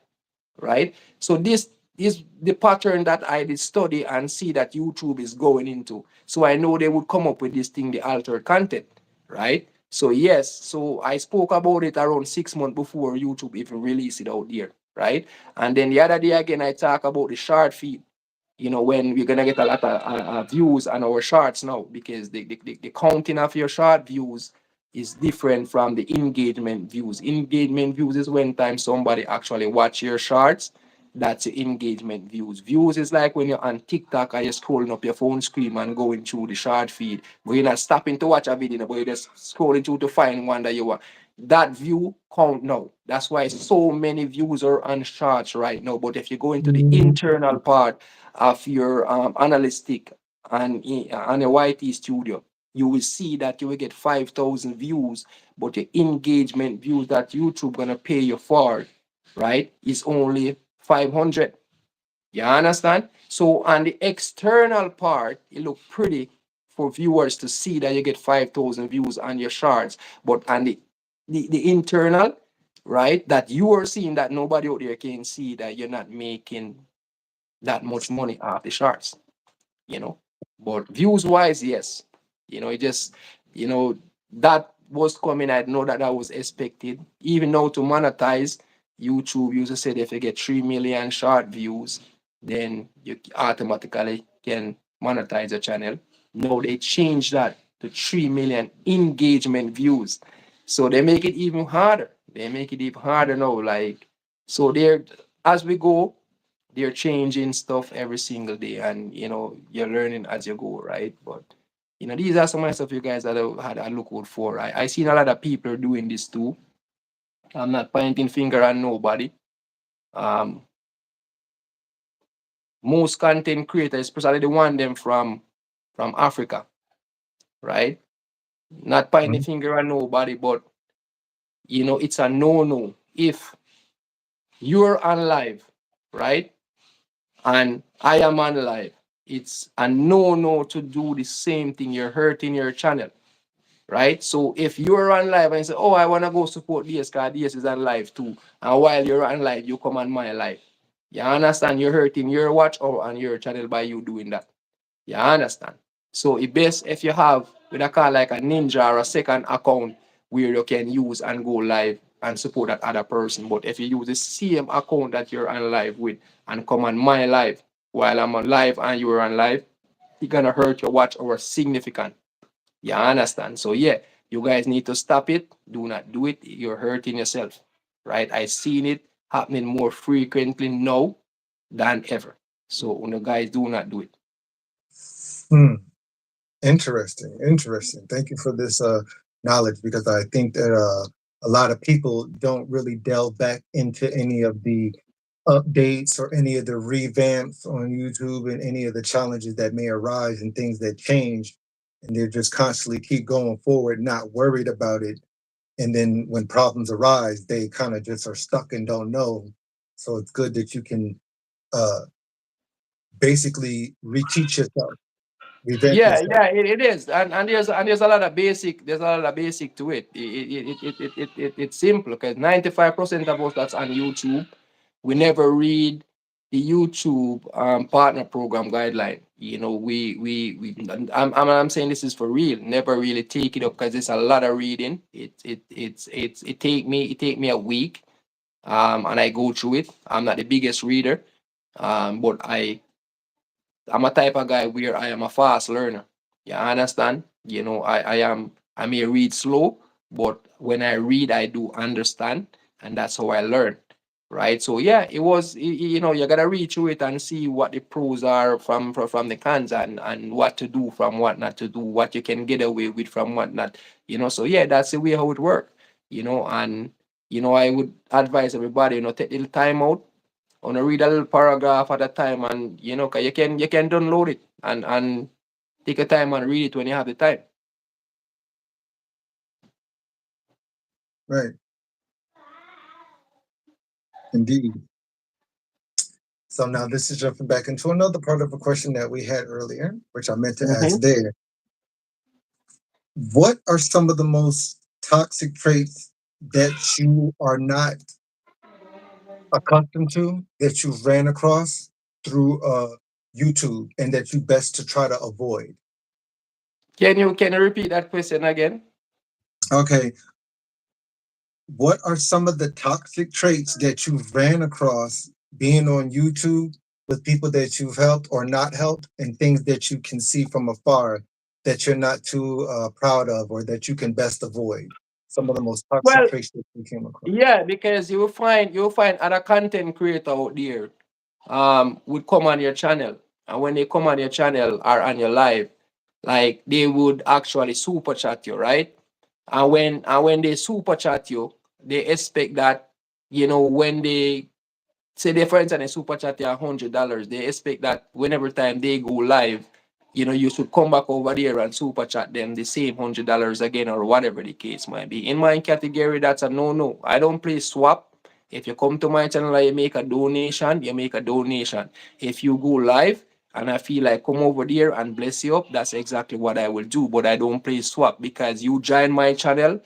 right? So this is the pattern that I did study and see that YouTube is going into. So I know they would come up with this thing, the altered content, right? So yes, so I spoke about it around 6 months before YouTube even released it out there, right? And then the other day again, I talk about the short feed, when we're gonna get a lot of views on our shorts now, because the counting of your short views is different from the engagement views. Engagement views is when time somebody actually watch your shorts, That's your engagement views. Views is like when you're on TikTok and you're scrolling up your phone screen and going through the short feed, but you're not stopping to watch a video, but you're just scrolling through to find one that you want. That view count now. That's why so many views are on shorts right now. But if you go into the Mm. internal part of your analytic and a YT studio, you will see that you will get 5,000 views, but your engagement views that YouTube gonna pay you for, right, is only 500. You understand? So on the external part, it look pretty for viewers to see that you get 5,000 views on your shorts, but on the internal, right, that you are seeing that nobody out there can see that you're not making that much money off the shorts, you know. But views wise, yes, it just, that was coming. I know that was expected. Even though to monetize, YouTube used to say that if you get 3 million short views, then you automatically can monetize a channel. No, they changed that to 3 million engagement views. So they make it even harder. They make it even harder now. Like, so they're, as we go, they're changing stuff every single day, and you're learning as you go, right? But these are some of the stuff you guys that I look out for. I seen a lot of people doing this too. I'm not pointing finger at nobody. um Most content creators, especially the one them from Africa, right? Not pointing Mhm. finger at nobody, but it's a no if you're on live, right, and I am on live. It's a no to do the same thing. You're hurting your channel, right? So if you're on live and you say, "Oh, I want to go support DS because DS is on live too," and while you're on live, you come on my live, you understand? You're hurting your watch or on your channel by you doing that. You understand? So it best if you have with a call like a ninja or a second account where you can use and go live and support that other person. But if you use the same account that you're on live with and come on my live while I'm on live and you're on live, it's gonna hurt your watch hour significant. You understand? So yeah, you guys need to stop it. Do not do it. You're hurting yourself. Right? I've seen it happening more frequently now than ever. So when you guys do not do it. Hmm. Interesting. Interesting. Thank you for this knowledge, because I think that a lot of people don't really delve back into any of the updates or any of the revamps on YouTube and any of the challenges that may arise and things that change. And they just constantly keep going forward, not worried about it. And then when problems arise, they kind of just are stuck and don't know. So it's good that you can uh, basically reteach yourself, revamp Yeah, yourself. yeah, it is, and there's a lot of basic. There's a lot of basic to it. It's simple because 95% of us that's on YouTube, we never read the YouTube partner program guideline. I'm saying this is for real. Never really take it up because it's a lot of reading. It take me a week, and I go through it. I'm not the biggest reader, but I'm a type of guy where I am a fast learner. You understand? I may read slow, but when I read, I do understand, and that's how I learn. Right. So yeah, it was you gotta read through it and see what the pros are from the cons, and what to do from what not to do, what you can get away with from what not. So yeah, that's the way how it works. And I would advise everybody, take a little time out, want to read a little paragraph at a time, and 'cause you can download it and take a time and read it when you have the time. Right. Indeed. So now this is jumping back into another part of a question that we had earlier, which I meant to ask Mhm. there. What are some of the most toxic traits that you are not accustomed to, that you've ran across through YouTube, and that you best to try to avoid? Can you repeat that question again? Okay, what are some of the toxic traits that you've ran across being on YouTube with people that you've helped or not helped, and things that you can see from afar that you're not too proud of, or that you can best avoid? Some of the most toxic Well, traits that you came across. yeah, because you'll find other content creator out there. would come on your channel, and when they come on your channel or on your live, like they would actually super chat you, right? And when they super chat you, they expect that, when they say their friends and they super chat you $100, they expect that whenever time they go live, you should come back over there and super chat them the same $100 again, or whatever the case might be. In my category, that's a no. I don't play swap. If you come to my channel and you make a donation, you make a donation. If you go live and I feel like come over there and bless you up, that's exactly what I will do. But I don't play swap, because you join my channel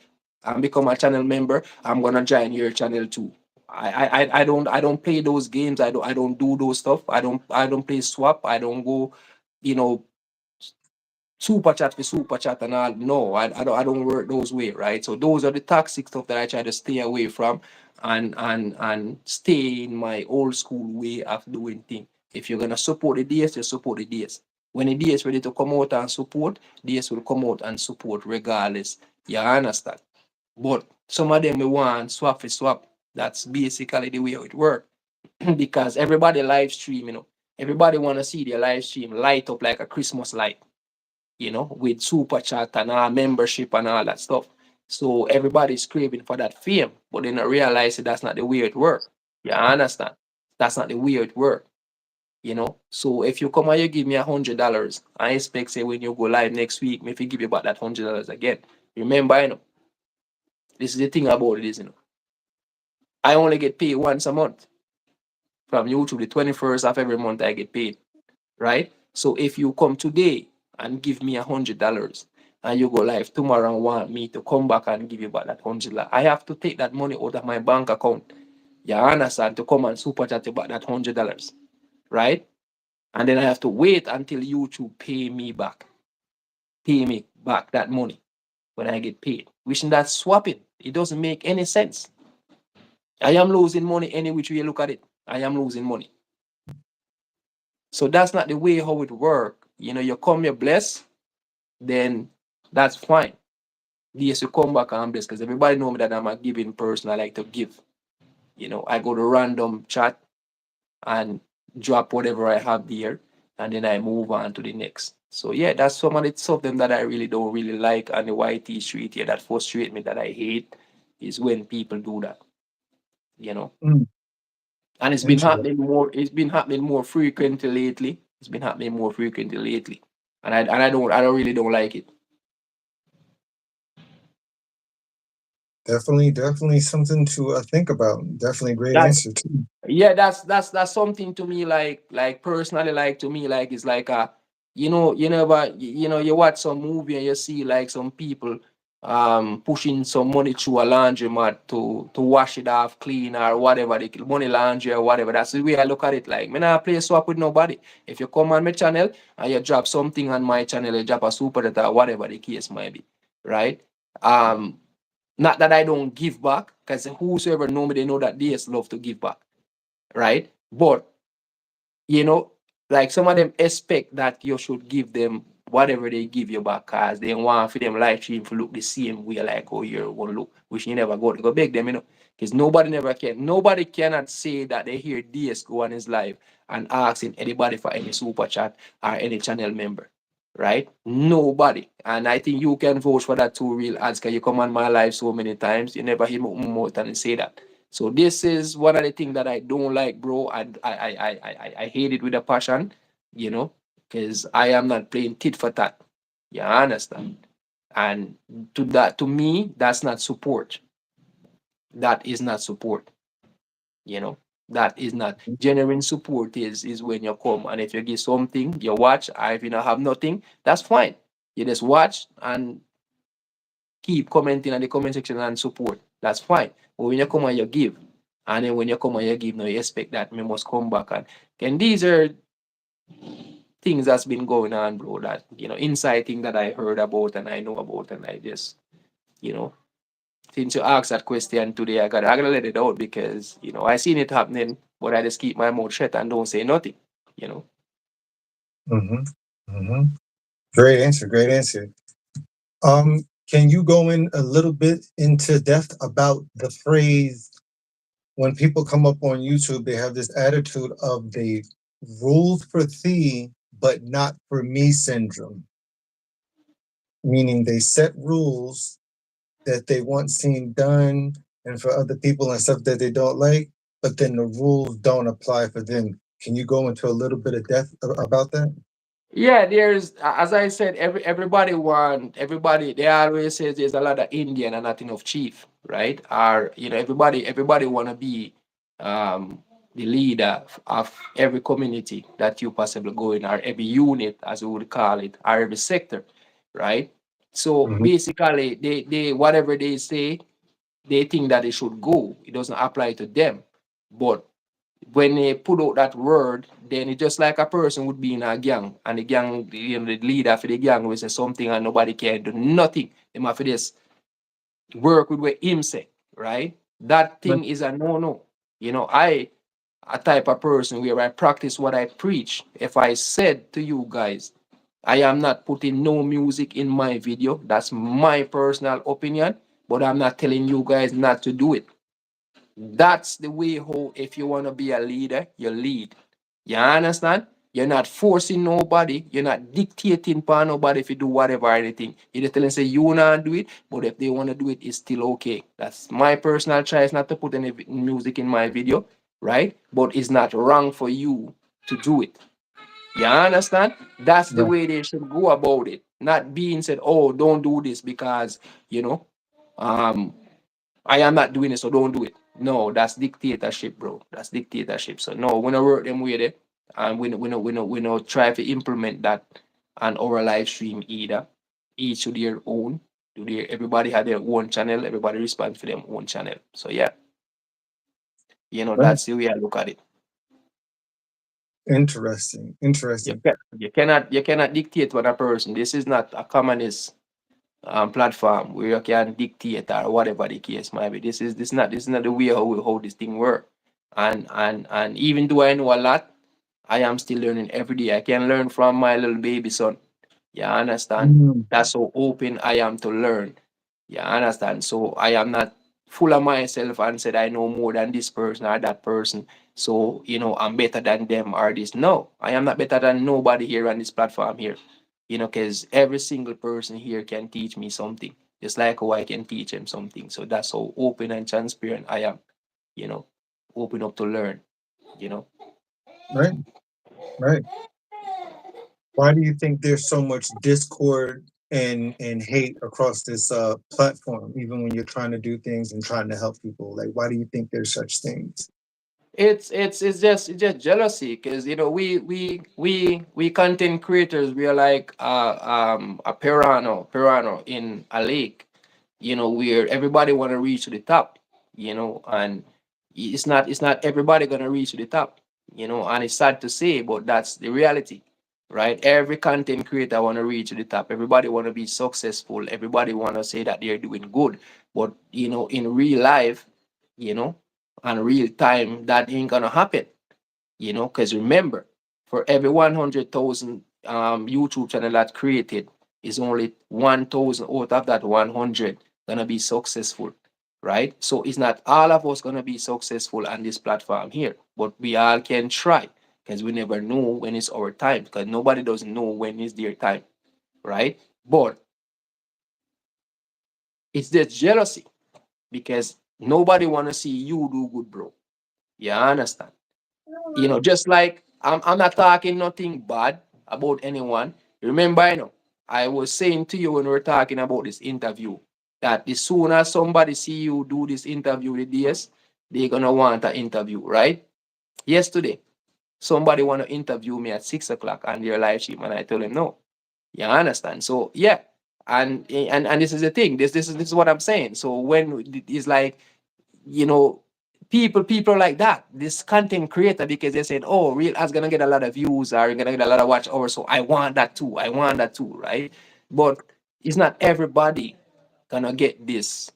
and become a channel member, I'm gonna join your channel too. I don't play those games. I don't do those stuff. I don't play swap. I don't go, you know, super chat for super chat and all. No, I don't work those way, right? So those are the toxic stuff that I try to stay away from, and stay in my old school way of doing things. If you're gonna support the DS, you support the DS. When the DS ready to come out and support, DS will come out and support regardless. You understand? But some of them we want swap for swap. That's basically the way it works. Because everybody live stream, everybody want to see their live stream light up like a Christmas light, with super chat and all membership and all that stuff. So everybody's craving for that fame, but they not realize that that's not the way it works. You understand? That's not the way it works. So if you come and you give me $100, I expect say when you go live next week, me if you give you back that $100 again. Remember, this is the thing about it is, I only get paid once a month from YouTube. The 21st of every month I get paid, right? So if you come today and give me $100, and you go live tomorrow and want me to come back and give you back that $100, I have to take that money out of my bank account. You understand? To come and super chat you back that $100, right? And then I have to wait until YouTube pay me back that money when I get paid. Which that's swapping. It doesn't make any sense. I am losing money any which way you look at it. I am losing money. So that's not the way how it work. You come, you're blessed, then that's fine. Yes, you come back and I'm blessed, because everybody know me that I'm a giving person. I like to give. I go to random chat and drop whatever I have there, and then I move on to the next. So yeah, that's some of the stuff them that I really don't really like on the YT street here that frustrate me, that I hate, is when people do that. You know. Mm, And interesting. it's been happening more frequently lately. It's been happening more frequently lately. And I don't really don't like it. Definitely something to think about. Definitely great That's answer too. Yeah, that's something to me, like personally, like to me, like it's like you watch some movie and you see like some people pushing some money through a laundromat to wash it off clean, or whatever, the money laundry or whatever. That's the way I look at it. Like, me not play swap with nobody. If you come on my channel and you drop something on my channel, you drop a super data or whatever the case might be, right? um Not that I don't give back, because whosoever know me, they know that they just love to give back, right? But you know, like some of them expect that you should give them whatever they give you back, cause they want for them live stream to look the same way like how you're gonna look, which you never go beg them, because nobody cannot say that they hear DS go on his live and asking anybody for any super chat or any channel member. Right? Nobody. And I think you can vouch for that too, real ads, because you come on my live so many times, you never hear me more than say that. So this is one of the things that I don't like, bro. I hate it with a passion, you know, because I am not playing tit for tat. You understand? And to me, that's not support. That is not support. You know, that is not genuine support. Is when you come and if you give something, you watch. Or if you don't have nothing, that's fine. You just watch and keep commenting in the comment section and support. That's fine. But when you come and you give, and then when you come and you give, now you expect that me must come back, and these are things that's been going on, bro. That inside thing that I heard about and I know about, and I just you know since you asked that question today, I gotta let it out, because I seen it happening, but I just keep my mouth shut and don't say nothing. You know. Hmm. Hmm. Great answer. Great answer. Can you go in a little bit into depth about the phrase when people come up on YouTube, they have this attitude of the rules for thee, but not for me syndrome, meaning they set rules that they want seen done and for other people and stuff that they don't like, but then the rules don't apply for them. Can you go into a little bit of depth about that? Yeah, there's as I said, everybody they always say there's a lot of Indian and not enough chief, right? Or everybody wanna be um the leader of every community that you possibly go in, or every unit as we would call it, or every sector, right? So Mhm. basically they whatever they say, they think that it should go. It doesn't apply to them. But when they put out that word, then it's just like a person would be in a gang, and the gang, the leader for the gang will say something and nobody can do nothing. They have to just work with what him say, right? That Right. thing is a no-no. I a type of person where I practice what I preach. If I said to you guys, I am not putting no music in my video, that's my personal opinion, but I'm not telling you guys not to do it. That's the way how if you want to be a leader, you lead. You understand? You're not forcing nobody. You're not dictating upon nobody if you do whatever or anything. You just tell them say you wanna do it, but if they want to do it, it's still okay. That's my personal choice not to put any music in my video, right? But it's not wrong for you to do it. You understand? That's the Right. way they should go about it. Not being said, oh, don't do this because you know, um, I am not doing it, so don't do it. No, that's dictatorship, bro. That's dictatorship. So no, we don't work them with it, and we don't try to implement that on our live stream either. Each to their own. Everybody had their own channel. Everybody responds for their own channel. So yeah, Right. that's the way I look at it. Interesting. Interesting. You cannot dictate what a person. This is not a communist platform where you can dictate or whatever the case might be. This is not the way how this thing work. And even though I know a lot, I am still learning every day. I can learn from my little baby son. You understand? Mm. That's how open I am to learn. You understand? So I am not full of myself and said I know more than this person or that person. So I'm better than them or this. No, I am not better than nobody here on this platform here. Because every single person here can teach me something, just like how I can teach him something. So that's how open and transparent I am. You know, open up to learn. You know. Right. Right. Why do you think there's so much discord and hate across this platform, even when you're trying to do things and trying to help people? Like, why do you think there's such things? It's just jealousy because we content creators, we are like a piranha in a lake, where everybody want to reach to the top, and it's not everybody gonna reach to the top, and it's sad to say, but that's the reality, right? Every content creator want to reach to the top. Everybody want to be successful. Everybody want to say that they're doing good, but in real life, you know and real time, that ain't gonna happen, because remember, for every 100,000 YouTube channel that created, is only 1,000 out of that 100 gonna be successful, right? So it's not all of us gonna be successful on this platform here, but we all can try, because we never know when it's our time, because nobody doesn't know when is their time, right? But it's the jealousy, because nobody wanna see you do good, bro. You understand? Just like I'm not talking nothing bad about anyone. Remember, I was saying to you when we were talking about this interview, that the sooner somebody see you do this interview with DS, they're gonna want an interview, right? Yesterday, somebody want to interview me at 6 o'clock on their live stream, and I told them no. You understand? So yeah, and this is the thing. This is what I'm saying. So when it's like, you know, people like that, this content creator, because they said, oh, real ads gonna get a lot of views or gonna get a lot of watch hours. So I want that too. I want that too, right? But it's not everybody gonna get this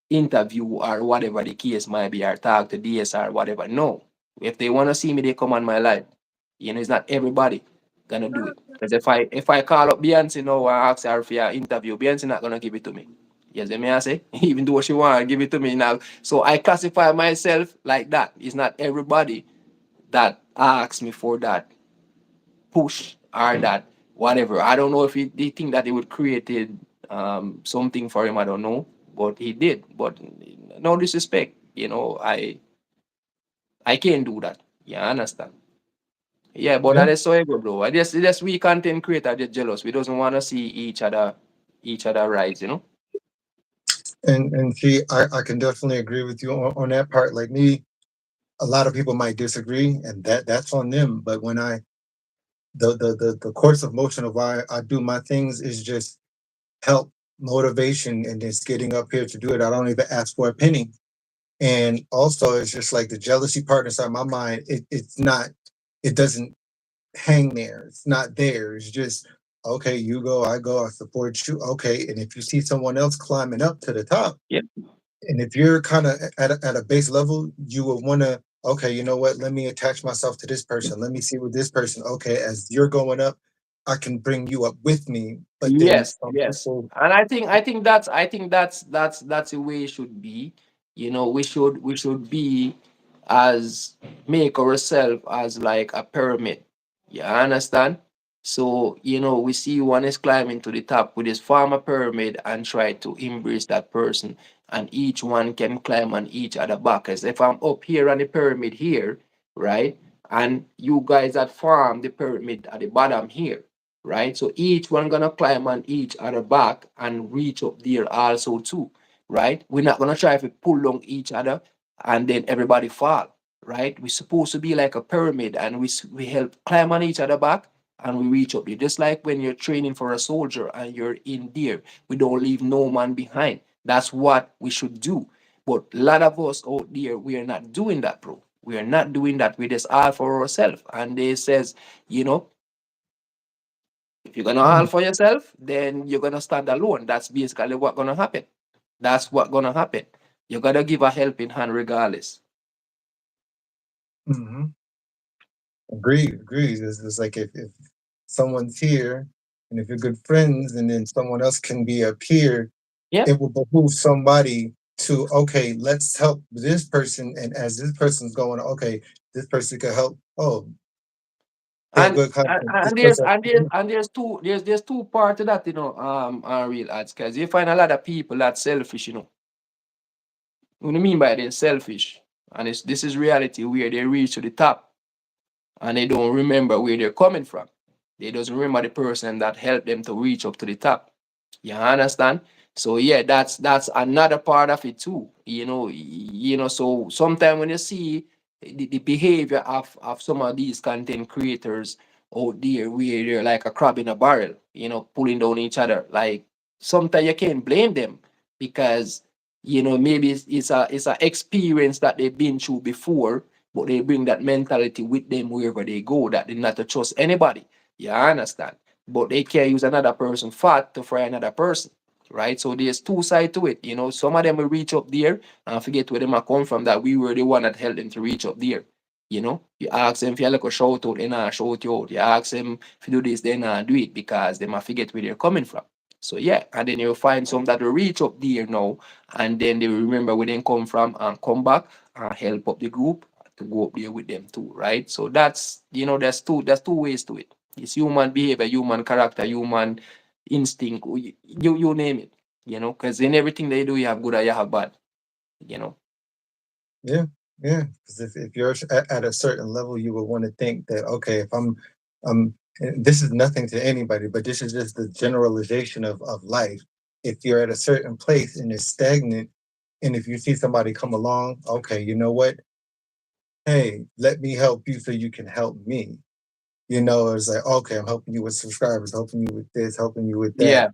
interview or whatever the case might be, or talk to DS or whatever. No. If they wanna see me, they come on my live. It's not everybody gonna do it. Because if I call up Beyonce now and ask her for your interview, Beyonce not gonna give it to me. Yes, may I say? Even though she want to give it to me now. So I classify myself like that. It's not everybody that asks me for that push or that whatever. I don't know if they think that it would created something for him. I don't know, but he did. But no disrespect, I can't do that. Yeah, I understand. Yeah, but Yeah. that is so ego, bro. I just we content creator just jealous. We doesn't want to see each other rise. And see, I can definitely agree with you on that part. Like me, a lot of people might disagree, and that's on them. But when the course of motion of why I do my things is just help, motivation, and just getting up here to do it. I don't even ask for a penny. And also, it's just like the jealousy part inside my mind. It's not. It doesn't hang there. It's not there. It's just okay. You go, I go. I support you. Okay. And if you see someone else climbing up to the top, Yep. and if you're kind of at a base level, you would want to, okay, you know what? Let me attach myself to this person. Let me see what this person, okay, as you're going up, I can bring you up with me. But then Yes, some yes. people, And I think that's the way it should be. We should be as make ourselves as like a pyramid. You understand? So, we see one is climbing to the top with his form a pyramid and try to embrace that person. And each one can climb on each other back. As if I'm up here on the pyramid here, right? And you guys that form the pyramid at the bottom here, right? So each one gonna climb on each other back and reach up there also too, right? We're not gonna try to pull down each other and then everybody fall, right? We're supposed to be like a pyramid and we help climb on each other back and we reach up there. Just like when you're training for a soldier and you're in there, we don't leave no man behind. That's what we should do. But a lot of us out there, we are not doing that, bro. We are not doing that. We just all for ourselves. And they says, you know, if you're gonna all mm, for yourself, then you're gonna stand alone. That's basically what gonna happen. That's what gonna happen. You gotta give a helping hand regardless. mm-hmm, agree. It's like if someone's here and if you're good friends and then someone else can be up here, Yeah. it will behoove somebody to, okay, let's help this person. And as this person's going, okay, this person could help. Oh, they have And good and, content. This and there's person, and there's and there's two parts to that, real ads, because you find a lot of people that selfish. What do you mean by they're selfish? And this is reality where they reach to the top and they don't remember where they're coming from. They doesn't remember the person that helped them to reach up to the top. You understand? So yeah, that's another part of it too. So sometimes when you see the behavior of some of these content creators out there where they're like a crab in a barrel, pulling down each other, like sometimes you can't blame them because maybe it's a experience that they've been through before, but they bring that mentality with them wherever they go that they not to trust anybody. You understand? But they can't use another person fat to fry another person, right? So there's two sides to it. Some of them will reach up there and forget where they might come from, that we were the one that helped them to reach up there. You ask them if you like a shout out, they not shout you out. You ask them if you do this, they not do it because they might forget where they're coming from. So yeah, and then you'll find some that will reach up there now, and then they will remember where they come from and come back and help up the group to go up there with them too, right? So there's two ways to it. It's human behavior, human character, human instinct, you name it, because in everything they do, you have good or you have bad, you know. yeah, yeah. Because if you're at a certain level, you would want to think that, okay, if this is nothing to anybody, but this is just the generalization of life. If you're at a certain place and it's stagnant, and if you see somebody come along, okay, you know what? Hey, let me help you so you can help me. It's like, okay, I'm helping you with subscribers, helping you with this, helping you with that. Yeah.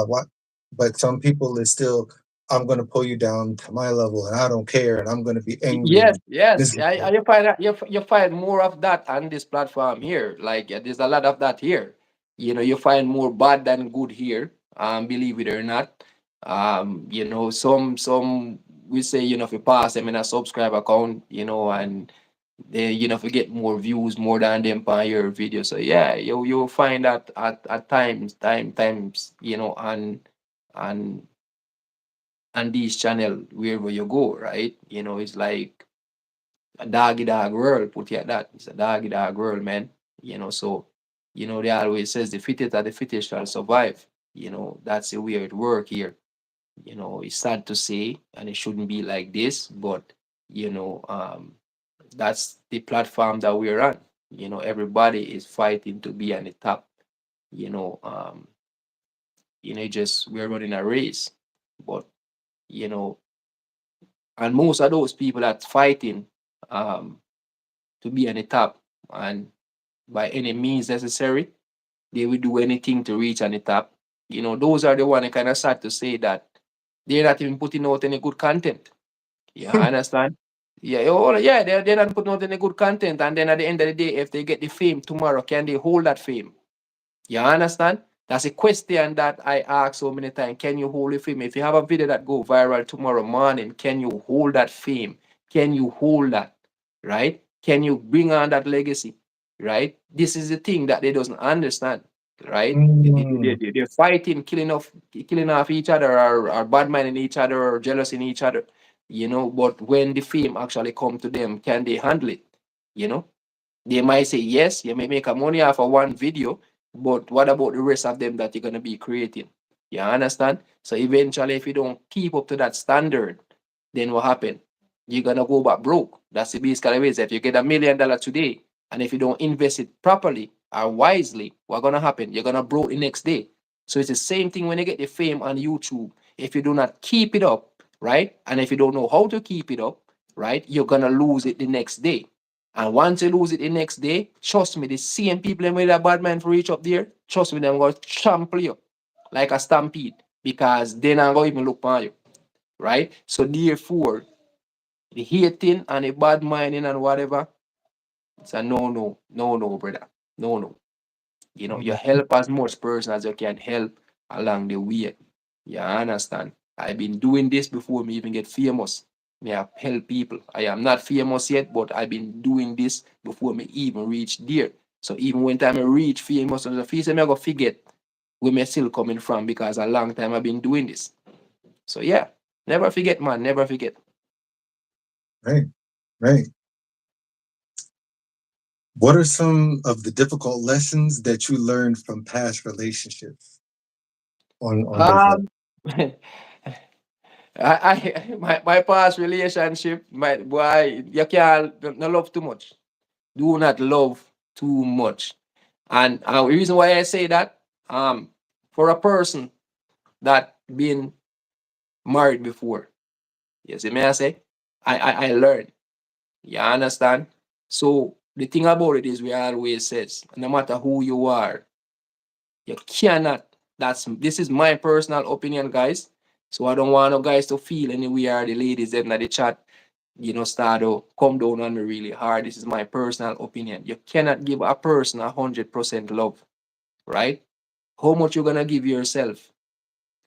What? But some people is still, I'm going to pull you down to my level, and I don't care, and I'm going to be angry Yes, and yes. miserable. You find that you find more of that on this platform here. Like there's a lot of that here. You find more bad than good here. Believe it or not. Some we say, if you pass them in a subscribe account, and they, if you get more views more than them on your video. So yeah, you'll find that at times, times, and and these channel wherever you go, right? It's like a doggy dog world, put it at that. It's a doggy dog world, man. So they always says the fittest of the fittest shall survive. That's the way it work here. It's sad to say, and it shouldn't be like this, but that's the platform that we're on. Everybody is fighting to be on the top. You know, um, just we're running a race, but you know, and most of those people that fighting um to be on the top, and by any means necessary, they will do anything to reach on the top. Those are the one that kind of sad to say that they're not even putting out any good content. Yeah, I understand. Yeah, yeah, they're not putting out any good content, and then at the end of the day, if they get the fame tomorrow, can they hold that fame? You understand? That's a question that I ask so many times. Can you hold the fame? If you have a video that go viral tomorrow morning, can you hold that fame? Can you hold that? Right? Can you bring on that legacy? Right? This is the thing that they doesn't understand. Right? Mm. They're fighting, killing off each other, or bad minding each other, or jealous in each other. But when the fame actually come to them, can they handle it? You know? They might say yes, you may make a money off of one video, but what about the rest of them that you're gonna be creating? You understand? So eventually, if you don't keep up to that standard, then what happen? You're gonna go back broke. That's the basically ways. If you get $1 million today, and if you don't invest it properly or wisely, what's gonna happen? You're gonna broke the next day. So it's the same thing when you get the fame on YouTube. If you do not keep it up, right? And if you don't know how to keep it up, right, you're gonna lose it the next day. And once you lose it the next day, trust me, the same people that made a bad man for reach up there, trust me, they're going to trample you like a stampede because they're not going to even look for you, right? So therefore, the hating and the bad minding and whatever, it's a no, no, no, no, brother. No, no. You Mm. help as much person as you can help along the way. You understand? I've been doing this before me even get famous. Me have help people. I am not famous yet, but I've been doing this before me even reach there. So even when time I reach famous, on the face, I'm gonna forget where me still coming from because a long time I've been doing this. So yeah, never forget, man. Never forget. Right, right. What are some of the difficult lessons that you learned from past relationships on this one? Um, my past relationship, my boy, you can't not love too much. Do not love too much. And the reason why I say that, for a person that been married before, you see me I say, I learned. You understand? So the thing about it is we always says, no matter who you are, you cannot. This is my personal opinion, guys. So I don't want no guys to feel anywhere the ladies them that the chat, start to come down on me really hard. This is my personal opinion. You cannot give a person 100% love, right? How much you gonna give yourself,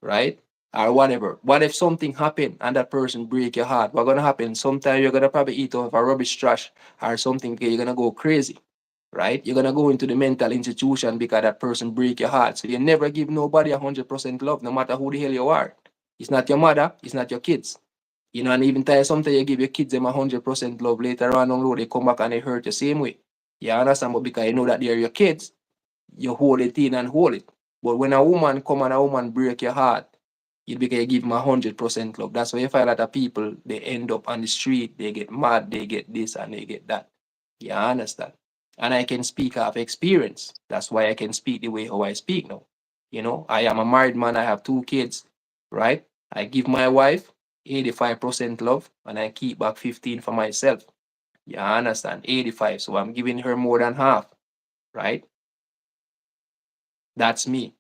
right? Or whatever. What if something happened and that person break your heart? What gonna happen? Sometimes you're gonna probably eat off a rubbish trash or something. Okay, you're gonna go crazy, right? You're gonna go into the mental institution because that person break your heart. So you never give nobody 100% love, no matter who the hell you are. It's not your mother, it's not your kids. And even time sometimes you give your kids them 100% love, later on down the road they come back and they hurt the same way. You understand? But because you know that they're your kids, you hold it in and hold it. But when a woman come and a woman break your heart, you because you give them 100% love. That's why you find a lot of people they end up on the street, they get mad, they get this and they get that. You understand? And I can speak of experience. That's why I can speak the way how I speak now. I am a married man, I have 2 kids, right? I give my wife 85% love and I keep back 15 for myself. You understand? 85. So I'm giving her more than half, right? That's me.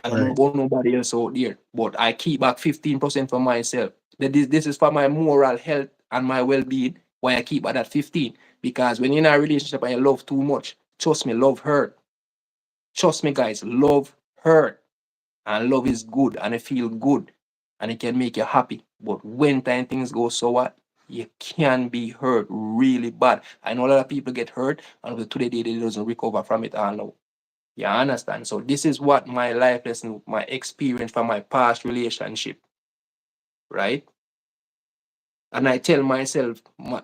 I don't know Right. about nobody else out there, but I keep back 15% for myself. This is for my moral health and my well-being. Why I keep at that 15? Because when you're in a relationship and you love too much, trust me, love hurt. Trust me, guys, love hurt. And love is good and it feel good and it can make you happy. But when time things go sour, you can be hurt really bad. I know a lot of people get hurt and today they doesn't recover from it all now. You understand? So this is what my life lesson, my experience from my past relationship, right? And I tell myself,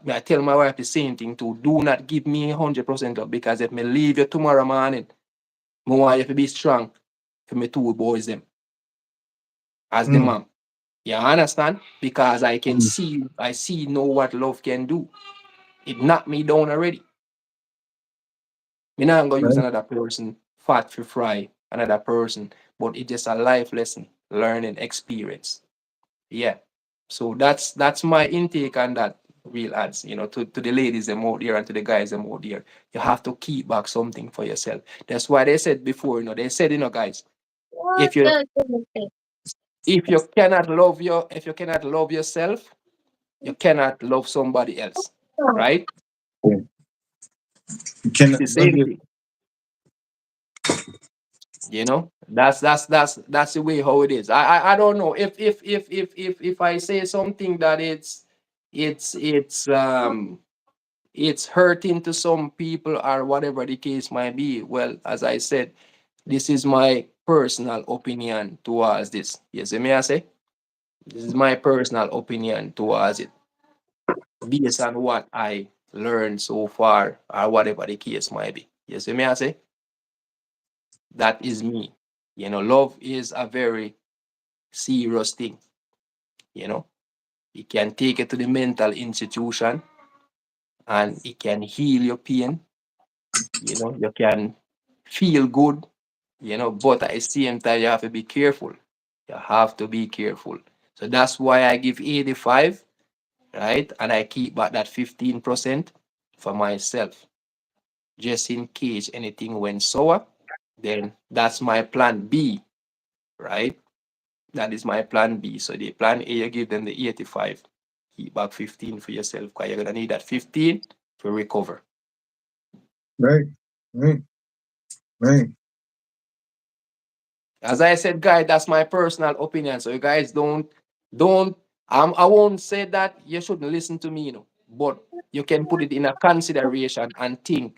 I tell my wife the same thing too. Do not give me 100% up, because if me leave you tomorrow morning, I want you to be strong for me two boys them as the Mm, mom. You understand? Because I can mm, see, I see know what love can do. It knocked me down already. Me not gonna use right. another person fat for fry another person, but it's just a life lesson, learning experience. Yeah. So that's my intake on that, real ads. To the ladies them out there and to the guys them out there. You have to keep back something for yourself. That's why they said before, they said, guys, if you if you cannot love yourself, you cannot love somebody else. Right? Yeah. You It's cannot the love same your thing. That's the way how it is. I don't know if I say something that it's hurting to some people or whatever the case might be. Well, as I said, this is my personal opinion towards this. Yes, may I say? This is my personal opinion towards it, based on what I learned so far or whatever the case might be. Yes, may I say? That is me. Love is a very serious thing. You know, it can take you to the mental institution and it can heal your pain. You can feel good, but at the same time, you have to be careful. You have to be careful. So that's why I give 85, right? And I keep back that 15% for myself, just in case anything went sour. Then that's my plan B, right? That is my plan B. So the plan A, you give them the 85, keep back 15 for yourself, because you're gonna need that 15 to recover. right, right, right. As I said, guys, that's my personal opinion. So you guys don't I won't say that you shouldn't listen to me, but you can put it in a consideration and think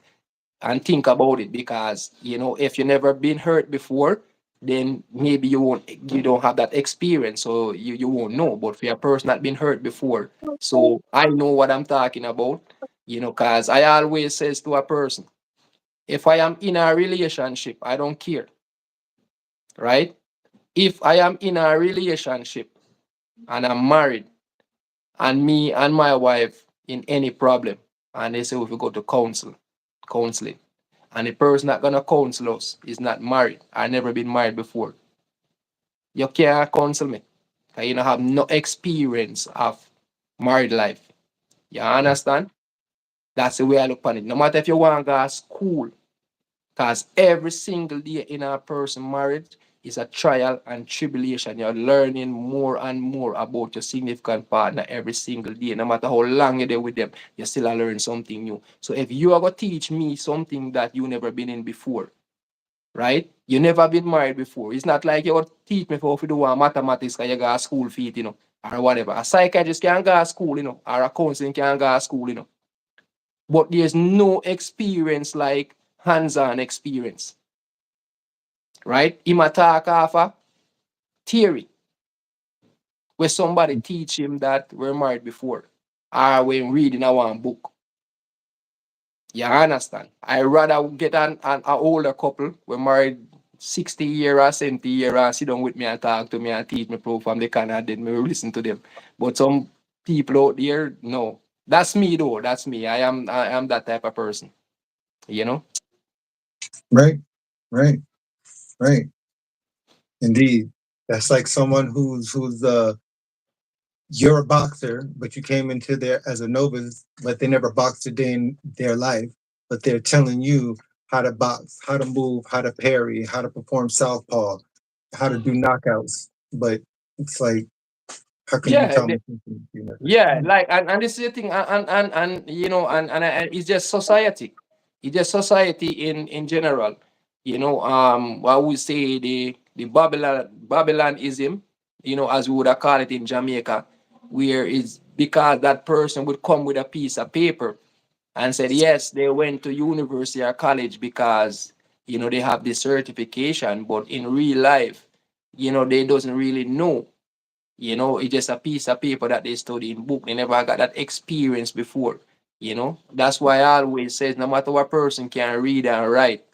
about it, because if you never been hurt before, then maybe you don't have that experience, so you won't know. But for a person that been hurt before, so I know what I'm talking about, because I always says to a person, if I am in a relationship, I don't care, right? If I am in a relationship and I'm married, and me and my wife in any problem, and they say we go to counseling, and the person that gonna counsel us is not married, I never been married before, you can't counsel me, because you don't have no experience of married life. You understand? That's the way I look on it. No matter if you want to go to school, because every single day in a person marriage is a trial and tribulation. You're learning more and more about your significant partner every single day. No matter how long you're there with them, you still learn something new. So if you are going to teach me something that you never been in before, right? You never been married before. It's not like you would teach me for if you do mathematics because you got a school feet, or whatever. A psychiatrist can go to school, or a counseling can go to school, But there's no experience like hands-on experience, right? Him a talk off a theory where somebody teach him that we're married before, or when reading a one book. You understand? I rather get an older couple, we're married 60 year or 70 year, and sit down with me and talk to me and teach me pro from the Canada, then me listen to them. But some people out there, no. That's me though. That's me. I am that type of person. You know? Right, right, right. Indeed. That's like someone who's you're a boxer, but you came into there as a novice, but they never boxed a day in their life. But they're telling you how to box, how to move, how to parry, how to perform southpaw, how to do knockouts. But it's like, how can you Yeah, tell me something? You know? yeah, like and this is the thing, and it's just society. It's just society in general. What we say the Babylonism, as we would have called it in Jamaica, where it's because that person would come with a piece of paper and said yes, they went to university or college because they have the certification, but in real life, they doesn't really know. It's just a piece of paper that they study in book. They never got that experience before. That's why I always says no matter what person can read and write,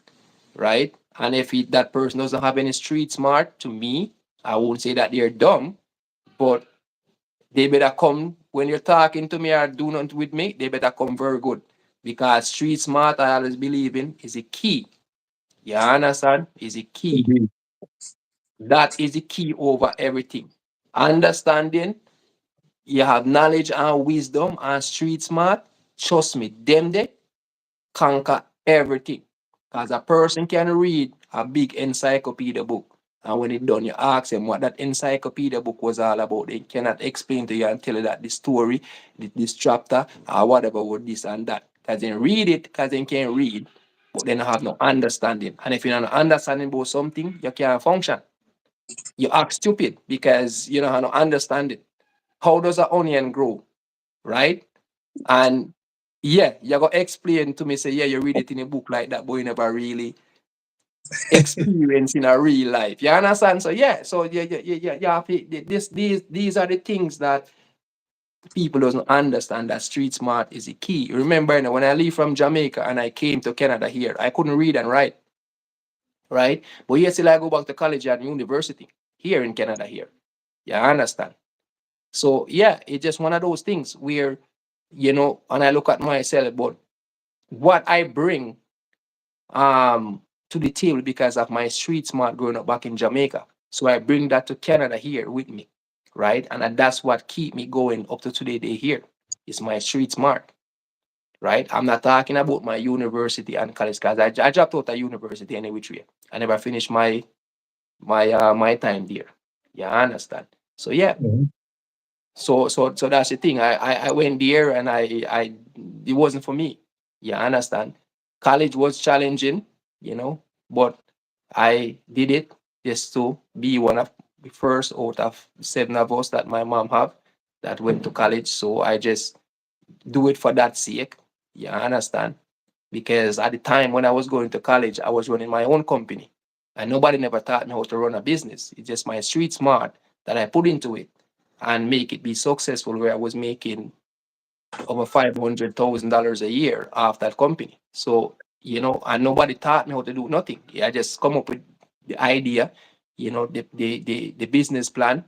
right? And if that person doesn't have any street smart, to me, I won't say that they're dumb, but they better come when you're talking to me or do nothing with me, they better come very good. Because street smart, I always believe in, is a key. You understand? Is a key. Indeed. That is the key over everything. Understanding, you have knowledge and wisdom and street smart. Trust me, them they conquer everything. Because a person can read a big encyclopedia book. And when it done, you ask them what that encyclopedia book was all about. They cannot explain to you and tell you that the story, this chapter, or whatever was this and that. Because they read it, because they can read, but they don't have no understanding. And if you don't have no understanding about something, you can't function. You act stupid because you don't have no understanding. How does an onion grow? Right? And yeah, you got explain to me, say, yeah, you read it in a book like that, but you never really experience in a real life. You understand? So yeah, so these are the things that people doesn't understand, that street smart is the key. Remember, when I leave from Jamaica and I came to Canada here, I couldn't read and write, right? But yes, still I go back to college and university here in Canada here. You understand? So yeah, it's just one of those things where, and I look at myself, but what I bring to the table because of my street smart growing up back in Jamaica. So I bring that to Canada here with me, right? And that's what keep me going up to today day here. Is my street smart, right? I'm not talking about my university and college because I dropped out of university any which way. I never finished my time there. Yeah, I understand. So yeah, Mhm. so that's the thing. I went there and I it wasn't for me. Yeah, I understand. College was challenging, but I did it just to be one of the first out of seven of us that my mom have that went to college. So I just do it for that sake. Yeah, I understand. Because at the time when I was going to college, I was running my own company. And nobody never taught me how to run a business. It's just my street smart that I put into it and make it be successful, where I was making over $500,000 a year off that company. So, and nobody taught me how to do nothing. Yeah, I just come up with the idea, the business plan,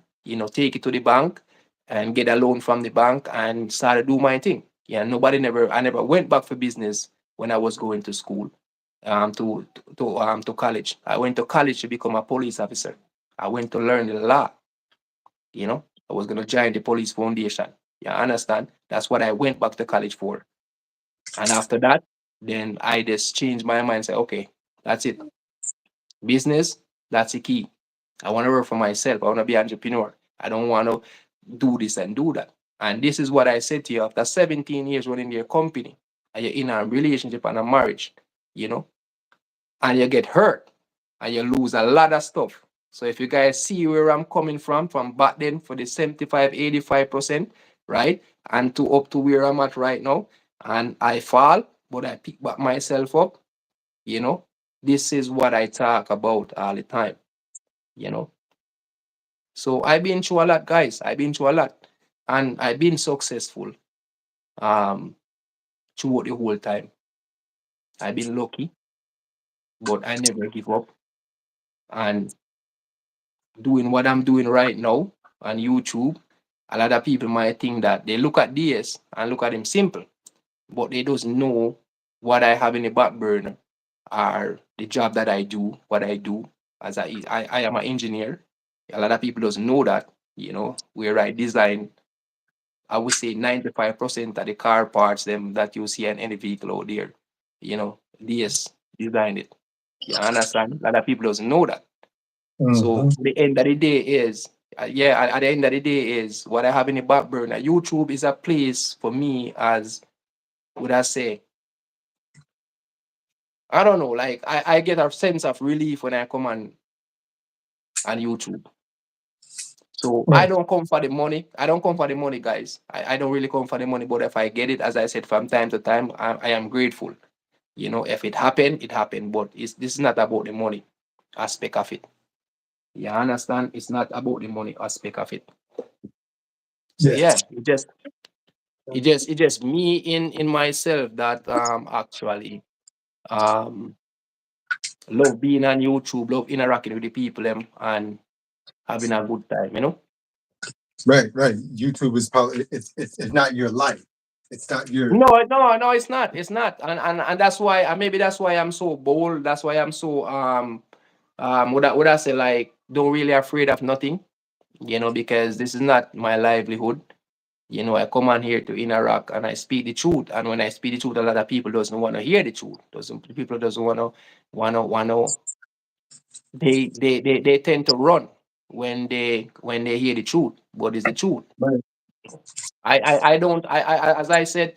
take it to the bank and get a loan from the bank and start to do my thing. Yeah, I never went back for business when I was going to school, to college. I went to college to become a police officer. I went to learn the law. I was gonna join the police foundation. You understand? That's what I went back to college for. And after that, then I just changed my mind and said, okay, that's it. Business, that's the key. I want to work for myself. I want to be an entrepreneur. I don't want to do this and do that. And this is what I said to you after 17 years running your company and you're in a relationship and a marriage, you know, and you get hurt and you lose a lot of stuff. So if you guys see where I'm coming from back then for the 75, 85%, right? And to up to where I'm at right now, and I fall, but I pick back myself up, you know, this is what I talk about all the time, you know. So I've been through a lot, guys. I've been through a lot. And I've been successful um throughout the whole time. I've been lucky, but I never give up. And doing what I'm doing right now on YouTube, a lot of people might think that they look at this and look at them simple, but they don't know what I have in the back burner or the job that I do, what I do as I am an engineer. A lot of people doesn't know that, where I design, I would say 95% of the car parts them that you see in any vehicle out there, DS designed it. You understand? A lot of people doesn't know that. So Mhm. the end of the day is, yeah, at the end of the day is what I have in the back burner. YouTube is a place for me as, would I say, I don't know, like I get a sense of relief when I come on YouTube. So I Mm. don't come for the money. I don't come for the money, guys. I don't really come for the money, but if I get it, as I said, from time to time, I am grateful. If it happened, it happened. But this is not about the money aspect of it. You understand? It's not about the money aspect of it. So yeah, Yes. it just me in myself that actually um love being on YouTube, love interacting with the people and having a good time. Right, right. YouTube is probably it's not your life. It's not your No, no, no, it's not. It's not. And that's why maybe that's why I'm so bold. That's why I'm so would I say like don't really afraid of nothing, because this is not my livelihood. I come on here to interact and I speak the truth. And when I speak the truth, a lot of people doesn't want to hear the truth. Doesn't people doesn't wanna they tend to run when they hear the truth. What is the truth? right, I don't as I said,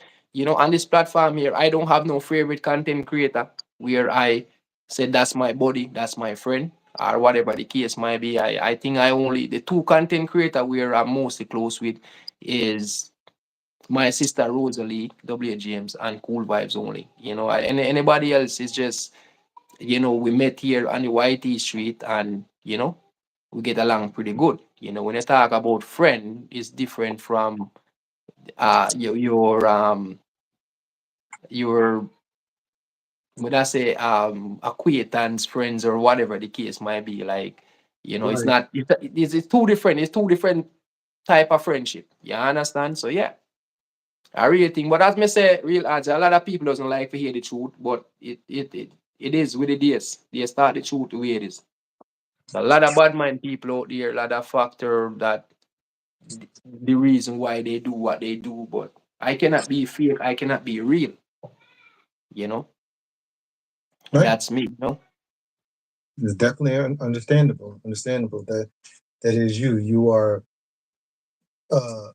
on this platform here, I don't have no favorite content creator where I said that's my buddy, that's my friend, or whatever the case might be. I think I only the two content creator where I'm mostly close with is my sister Rosalie, W James, and Cool Vibes only. Anybody else is just we met here on the YT street and we get along pretty good. When you talk about friend, it's different from your when I say acquaintance, friends, or whatever the case might be. Like, it's right. not it's two different type of friendship. You understand? So yeah. I really think, but as me say, real answer, a lot of people doesn't like to hear the truth, but it is what it is. They start the truth the way it is. A lot of bad mind people out there, a lot of factor that the reason why they do what they do, but I cannot be fake, I cannot be real, you know. Right. That's me. It's definitely understandable. Understandable that is you. You are uh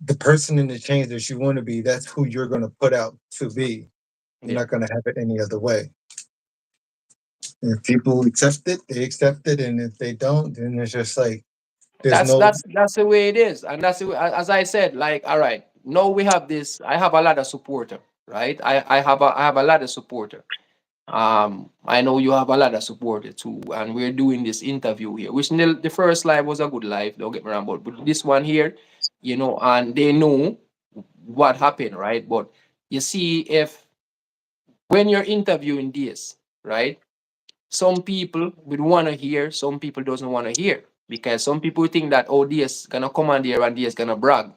the person in the change that you want to be. That's who you're going to put out to be. You're Yeah. not going to have it any other way. And if people accept it, they accept it, and if they don't, then it's just like there's That's no. that's that's the way it is. And that's the way, as I said, like, all right, now we have this, I have a lot of supporter, right? I have a lot of supporter. I know you have a lot of support too, and we're doing this interview here, which the first live was a good live, don't get me wrong, but this one here, and they know what happened, right? But you see, if when you're interviewing this, right? Some people would want to hear, some people doesn't want to hear, because some people think that, oh, this gonna come on there and this gonna brag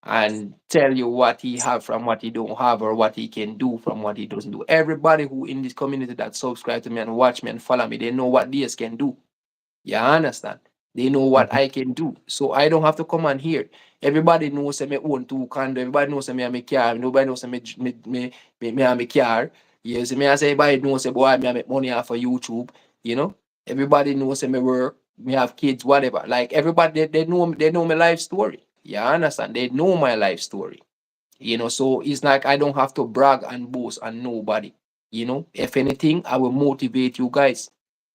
and tell you what he have from what he don't have, or what he can do from what he doesn't do. Everybody who in this community that subscribe to me and watch me and follow me, they know what DS can do. You understand? They know what I can do. So I don't have to come on here. Everybody knows me own two condo. Everybody knows me I'm a car. Nobody knows me I'm a car. Yes, me I say everybody knows boy I make money off of YouTube. You know? Everybody knows me work, me have kids, whatever. Like everybody they know my life story. You understand? They know my life story. So it's like I don't have to brag and boast on nobody. If anything, I will motivate you guys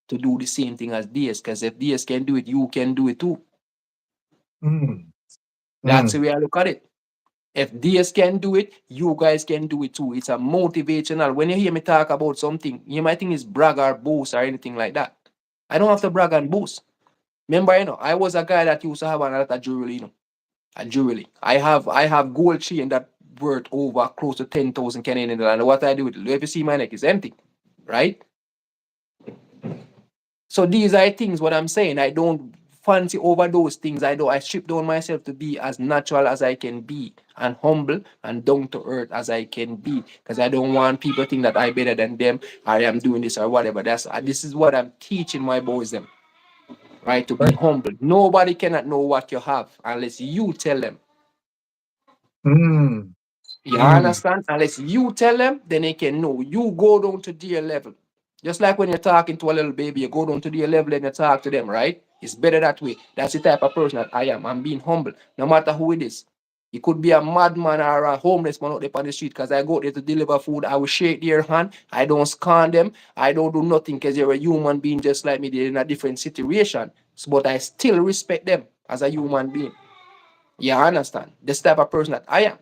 to do the same thing as DS. Because if DS can do it, you can do it too. Mm, That's the mm, way I look at it. If DS can do it, you guys can do it too. It's a motivational. When you hear me talk about something, you might think it's brag or boast or anything like that. I don't have to brag and boast. Remember, I was a guy that used to have a lot of jewelry, a jewelry. I have gold chain that worth over close to 10,000 Canadian dollars. And what I do with it, if you see my neck is empty, right? So these are things what I'm saying. I don't fancy over those things. I strip down myself to be as natural as I can be, and humble and down to earth as I can be. Because I don't want people to think that I better than them. I am doing this or whatever. This is what I'm teaching my boys them. Right? To be right. humble. Nobody cannot know what you have unless you tell them. Mm, You mm, understand? Unless you tell them, then they can know. You go down to their level. Just like when you're talking to a little baby, you go down to their level and you talk to them, right? It's better that way. That's the type of person that I am. I'm being humble, no matter who it is. It could be a madman or a homeless man out there on the street, because I go there to deliver food. I will shake their hand. I don't scorn them. I don't do nothing, because they're a human being just like me. They're in a different situation. But I still respect them as a human being. You understand? This type of person that I am.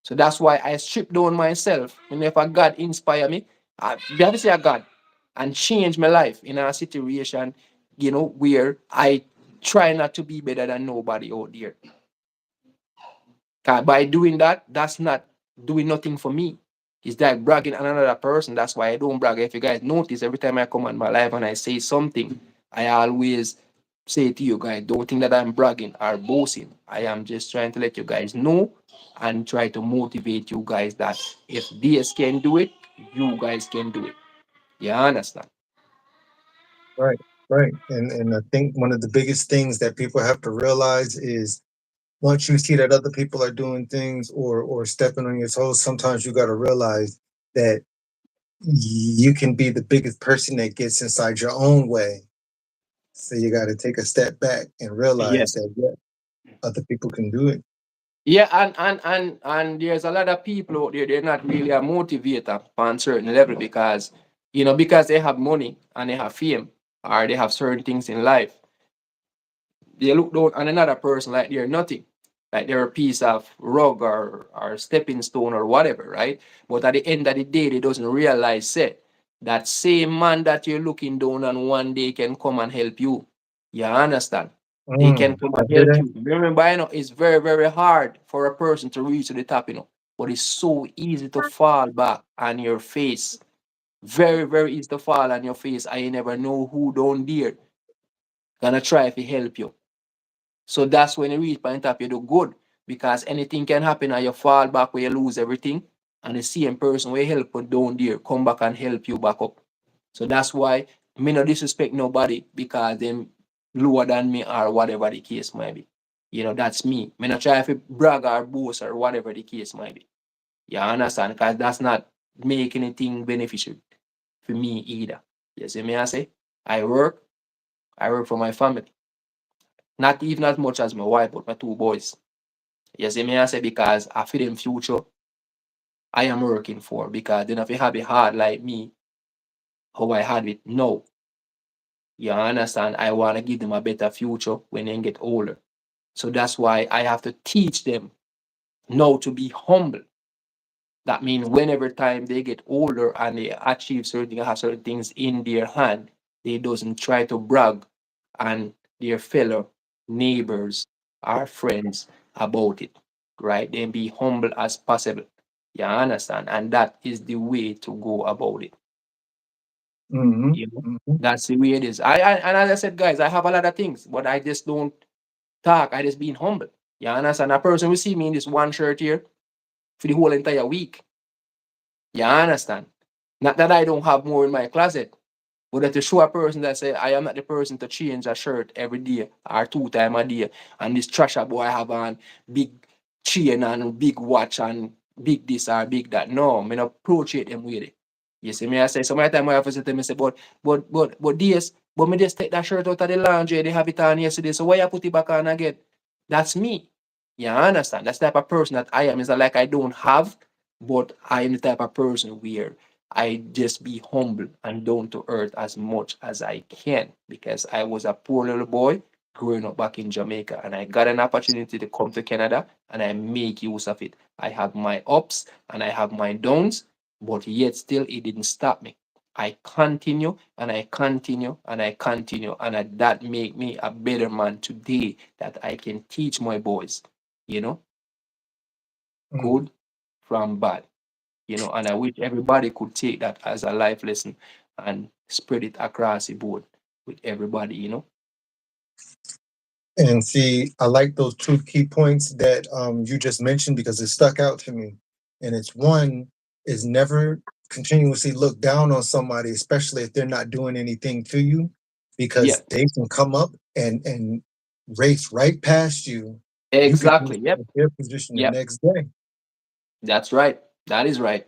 So that's why I strip down myself. And if a God inspire me, be able to say a God and change my life in a situation, where I try not to be better than nobody out there. 'Cause by doing that, that's not doing nothing for me. It's like bragging on another person. That's why I don't brag. If you guys notice, every time I come on my life and I say something, I always say to you guys, don't think that I'm bragging or boasting. I am just trying to let you guys know and try to motivate you guys that if DS can do it, you guys can do it. You understand? Right, right. And I think one of the biggest things that people have to realize is once you see that other people are doing things or stepping on your toes, sometimes you got to realize that you can be the biggest person that gets inside your own way. So you got to take a step back and Yeah. realize that yeah, other people can do it. Yeah, and there's a lot of people out there, they're not really a motivator on certain level because they have money and they have fame or they have certain things in life. They look down on another person like they're nothing, like they're a piece of rug or stepping stone or whatever, right? But at the end of the day, they doesn't realize that same man that you're looking down on one day can come and help you. You understand? They can come I and hear help that. you. Remember, it's very, very hard for a person to reach to the top. But it's so easy to fall back on your face. Very, very easy to fall on your face. I never know who down there gonna try to help you. So that's when you reach point up, you do good because anything can happen and you fall back where you lose everything. And the same person will help you down there come back and help you back up. So that's why me no disrespect nobody because them lower than me or whatever the case might be. That's me. Me not try to brag or boast or whatever the case might be. You understand? Because that's not make anything beneficial for me either. You see me I say? I work, I work for my family. Not even as much as my wife, but my two boys. You see me I say because I feel in future I am working for because then if you have it hard like me, how I had it now, you understand? I want to give them a better future when they get older. So that's why I have to teach them now to be humble. That means whenever time they get older and they achieve certain have certain things in their hand, they doesn't try to brag and their fellow neighbors or friends about it. Right? Then be humble as possible. You understand? And that is the way to go about it. Hmm. You know, Hmm. that's the way it is. And as I said, guys, I have a lot of things, but I just don't talk. I just being humble. You understand? A person will see me in this one shirt here for the whole entire week. You understand? Not that I don't have more in my closet, but that to show a person that say I am not the person to change a shirt every day or 2 times a day. And this trasher boy have on big chain and big watch and big this or big that. No, me not approach them with it. You see me, I say some of the time I have to say to me say, but this, but me just take that shirt out of the laundry, they have it on yesterday. So why you put it back on again? That's me. You understand? That's the type of person that I am. It's not like I don't have, but I am the type of person where I just be humble and down to earth as much as I can because I was a poor little boy growing up back in Jamaica and I got an opportunity to come to Canada and I make use of it. I have my ups and I have my downs, but yet still it didn't stop me. I continue and I continue and I continue and that make me a better man today that I can teach my boys, you know, Hmm. good from bad, and I wish everybody could take that as a life lesson and spread it across the board with everybody. And see, I like those two key points that you just mentioned because it stuck out to me. And it's one is never continuously look down on somebody, especially if they're not doing anything to you, Yeah, because they can come up and race right past you. You could be exactly. Yep, in their position the yep. next day. That's right. That is right.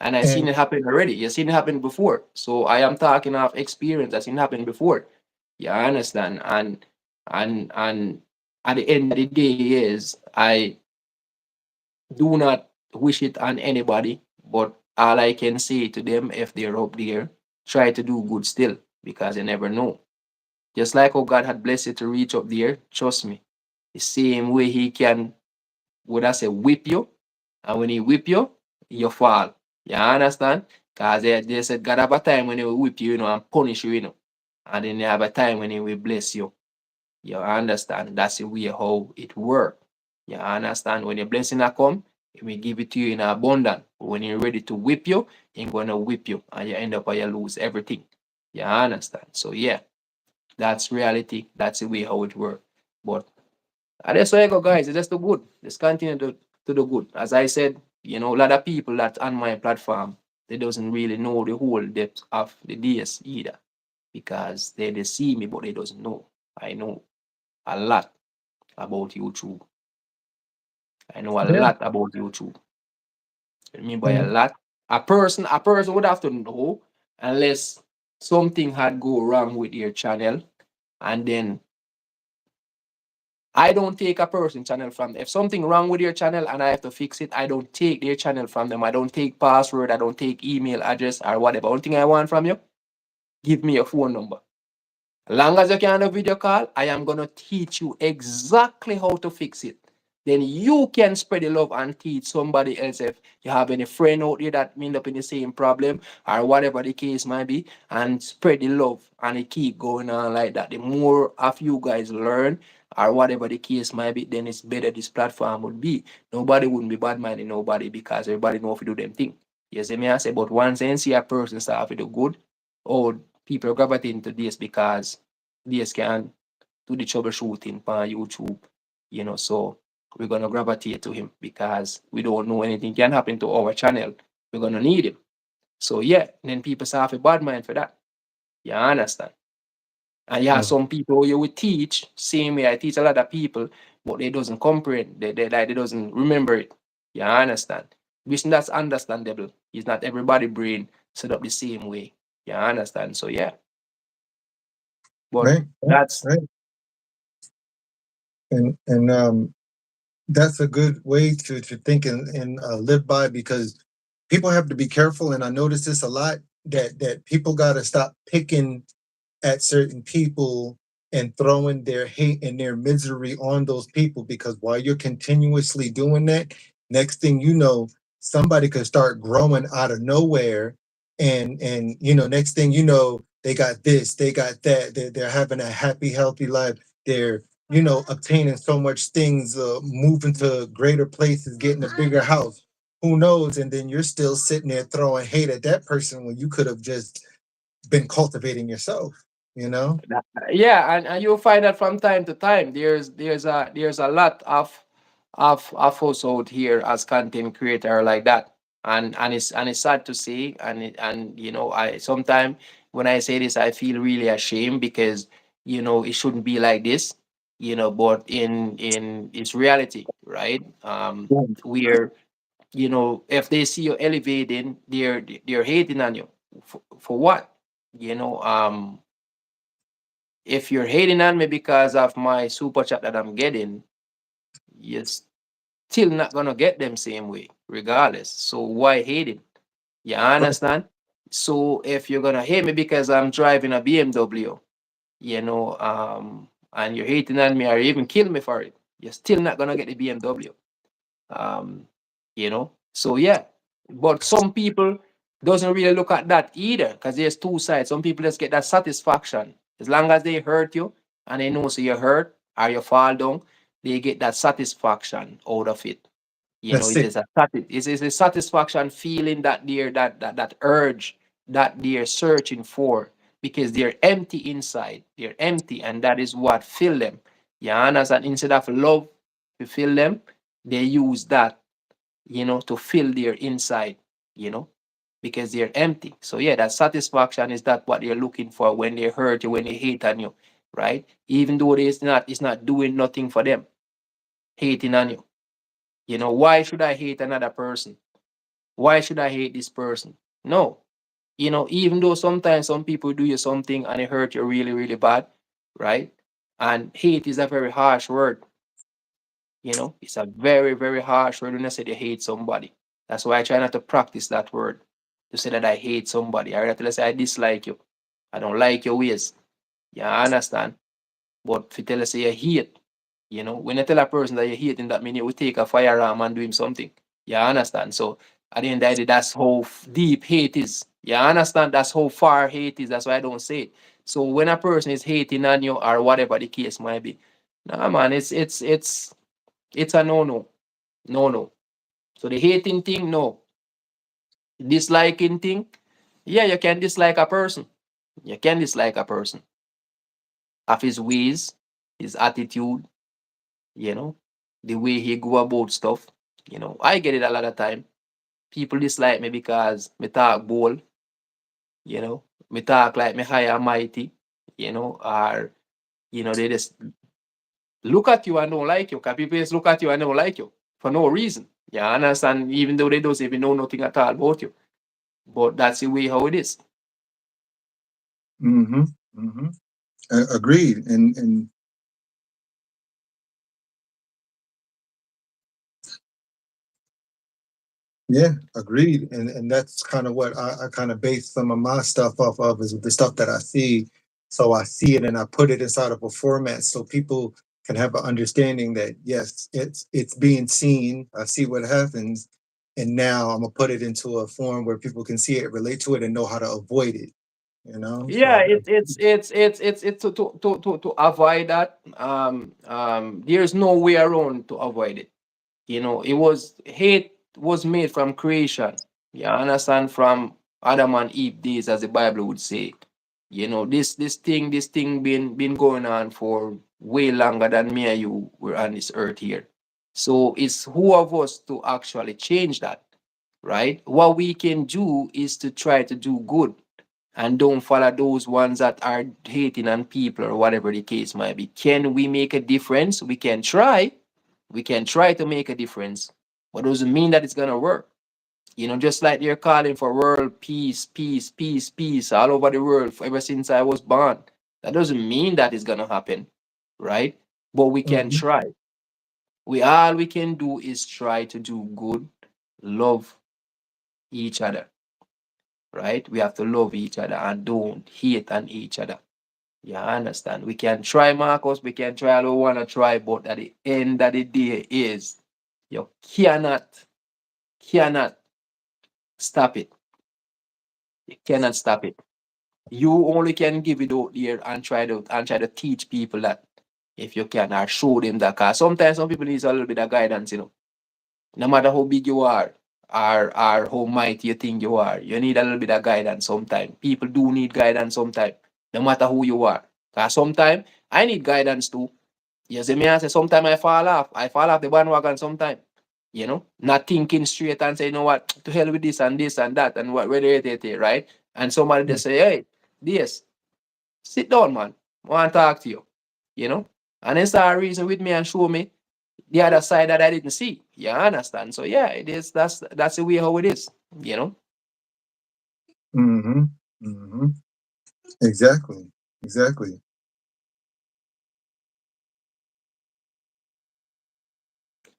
And I seen And it happen already. You seen it happen before. So I am talking of experience. I seen it happen before. You understand? And at the end of the day is I do not wish it on anybody, but all I can say to them if they're up there, try to do good still because you never know. Just like how God had blessed you to reach up there, trust me, the same way He can, would I say, whip you, and when He whip you, you fall. You understand? Cause they said God have a time when he will whip you, and punish you, and then they have a time when he will bless you. You understand? That's the way how it works. You understand? When your blessing a come, he will give it to you in abundance. But when you're ready to whip you, he's gonna whip you, and you end up where you lose everything. You understand? So yeah, that's reality. That's the way how it works. But that's why I go, guys. It's just the good. Just continue to do good. As I said, a lot of people that on my platform, they doesn't really know the whole depth of the DS either, because they see me, but they doesn't know. I know a lot about YouTube. I know a Yeah. lot about YouTube. I mean by a And lot. A person would have to know unless something had go wrong with your channel, and then I don't take a person channel from them. If something wrong with your channel and I have to fix it, I don't take their channel from them. I don't take password. I don't take email address or whatever. Only thing I want from you, give me your phone number. As long as you can have a video call, I am gonna teach you exactly how to fix it. Then you can spread the love and teach somebody else if you have any friend out there that end up in the same problem or whatever the case might be, and spread the love and it keep going on like that. The more of you guys learn or whatever the case might be, then it's better this platform would be. Nobody wouldn't be bad minding nobody because everybody know if you do them thing. You see me I say, but once I see a person start to do good, oh, people gravitate into this because this can do the troubleshooting on YouTube, so we're gonna gravitate to him because we don't know anything can happen to our channel. We're gonna need him. So yeah, then people start have a bad mind for that. You understand? And you have mm, some people you will teach, same way I teach a lot of people, but they doesn't comprehend, they doesn't remember it. You understand? Which that's understandable. It's not everybody brain set up the same way. You understand? So yeah. But right, right, that's right. And that's a good way to think and live by, because people have to be careful. And I notice this a lot, that people got to stop picking at certain people and throwing their hate and their misery on those people, because while you're continuously doing that, next thing you know, somebody could start growing out of nowhere, and next thing you know, they got this, they got that, they're having a happy healthy life, they're obtaining so much things, moving to greater places, getting a bigger house, who knows, and then you're still sitting there throwing hate at that person when you could have just been cultivating yourself, you know? yeah, and you'll find that from time to time. There's a lot of us out here as content creator like that, and it's sad to see, and I sometimes when I say this I feel really ashamed because it shouldn't be like this, but in its reality, right? Where if they see you elevating, they're hating on you for what? you know um if you're hating on me because of my super chat that I'm getting, you're still not gonna get them same way, regardless. So why hating? You Right. understand? So if you're gonna hate me because I'm driving a BMW, and you're hating on me or even kill me for it, you're still not gonna get the BMW. Um, So yeah, but some people doesn't really look at that either because there's two sides. Some people just get that satisfaction as long as they hurt you and they know so you hurt or you fall down, they get that satisfaction out of it. That's It it. is it is a satisfaction feeling that that urge that they're searching for because they're empty inside. They're empty, and that is what fill them. You understand? Instead of love to fill them, they use that to fill their inside, you know, because they're empty. So yeah, that satisfaction is that what they're looking for when they hurt you, when they hate on you, right? Even though it's not doing nothing for them, hating on you. Why should I hate another person? Why should I hate this person? No. Even though sometimes some people do you something and it hurt you really, really bad, right? And hate is a very harsh word. It's a very, very harsh word when I say you hate somebody. That's why I try not to practice that word to say that I hate somebody. I rather say I dislike you. I don't like your ways. You understand? But if you tell us you hate, when you tell a person that you hate him, that means you will take a firearm and do him something. You understand? So At the end of the day, that's how deep hate is. You understand? That's how far hate is. That's why I don't say it. So when a person is hating on you or whatever the case might be, nah man, it's a no. No. So the hating thing, no. Disliking thing, yeah, you can dislike a person. You can dislike a person of his ways, his attitude, you know, the way he go about stuff. I get it a lot of time. People dislike me because me talk bold, you know, me talk like me high and mighty, or they just look at you and don't like you. Cause people just look at you and don't like you for no reason. You understand? Even though they don't even know nothing at all about you. But that's the way how it is. Mm-hmm. Mm-hmm. Agreed. And yeah, agreed. And that's kind of what I kind of base some of my stuff off of, is the stuff that I see. So I see it and I put it inside of a format so people can have an understanding that yes, it's being seen. I see what happens. And now I'm gonna put it into a form where people can see it, relate to it, and know how to avoid it. Yeah, So it's to avoid that. There's no way around to avoid it. It was hate was made from creation. You understand, from Adam and Eve days, as the Bible would say. This thing been going on for way longer than me and you were on this earth here. So it's who of us to actually change that, right? What we can do is to try to do good and don't follow those ones that are hating on people or whatever the case might be. Can we make a difference? We can try. We can try to make a difference, but doesn't mean that it's gonna work. Just like they're calling for world peace, peace, peace, peace all over the world ever since I was born. That doesn't mean that it's gonna happen, right? But we can mhm, try. We can do is try to do good, love each other, right? We have to love each other and don't hate on each other. You understand? We can try, Marcus. We can try all we want to try, but at the end of the day, is you cannot stop it. You cannot stop it. You only can give it out there and try to teach people that, if you can, or show them that. Cause sometimes some people need a little bit of guidance. No matter how big you are, or how mighty you think you are, you need a little bit of guidance sometimes. People do need guidance sometimes, no matter who you are. Cause sometimes I need guidance too. You see me, I say sometimes I fall off. I fall off the bandwagon sometimes. Not thinking straight and say, you know what, to hell with this and that, and what whether it, right? And somebody mm, just say, hey, this, sit down, man. I want to talk to you. You know? And then start reason with me and show me the other side that I didn't see. You understand? So yeah, it is that's the way how it is, you know. mhm, mhm. Exactly. Exactly.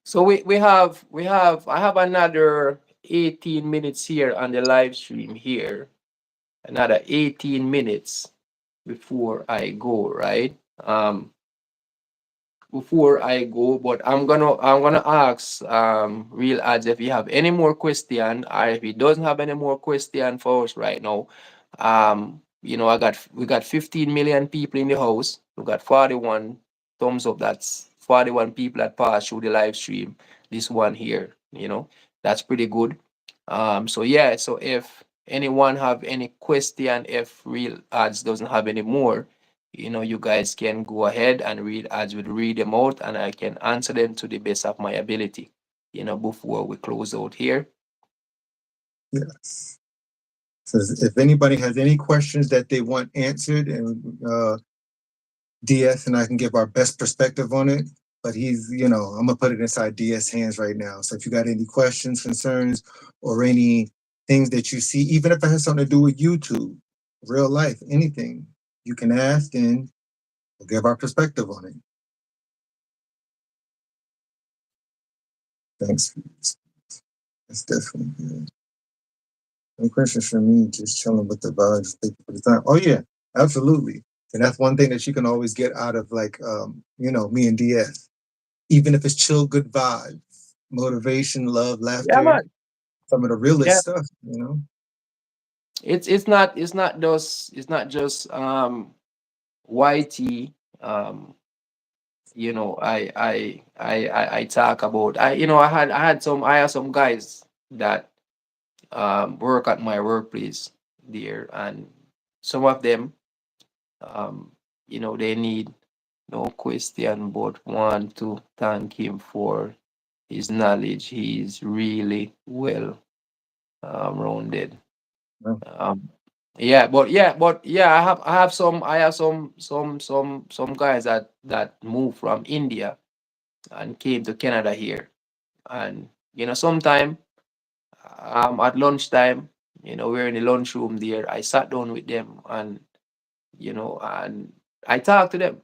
So we have I have another 18 minutes here on the live stream here. Another 18 minutes before I go, right? Before I go, but I'm gonna ask Real Ads if you have any more question, or if he doesn't have any more question for us right now. We got 15 million people in the house. We got 41 thumbs up. That's 41 people that passed through the live stream. This one here, that's pretty good. So yeah, so if anyone have any question, if Real Ads doesn't have any more, you guys can go ahead and read as we read them out, and I can answer them to the best of my ability, before we close out here. Yes. So if anybody has any questions that they want answered, and DS and I can give our best perspective on it, but I'm gonna put it inside DS hands right now. So if you got any questions, concerns, or any things that you see, even if it has something to do with YouTube, real life, anything, you can ask and we'll give our perspective on it. Thanks. That's definitely good. No questions for me, just chilling with the vibes. Thank you for the time. Oh yeah, absolutely. And that's one thing that you can always get out of me and DS. Even if it's chill, good vibes, motivation, love, Yeah, laughter, man. some of the Yeah, realest stuff, you know. it's not just YT. Um, I talk about, I have some guys that work at my workplace there, and some of them, um they need no question but want to thank him for his knowledge. He's really well rounded. No. Um, yeah, I have some guys that moved from India and came to Canada here. And sometime at lunchtime, we're in the lunchroom there. I sat down with them, and I talked to them.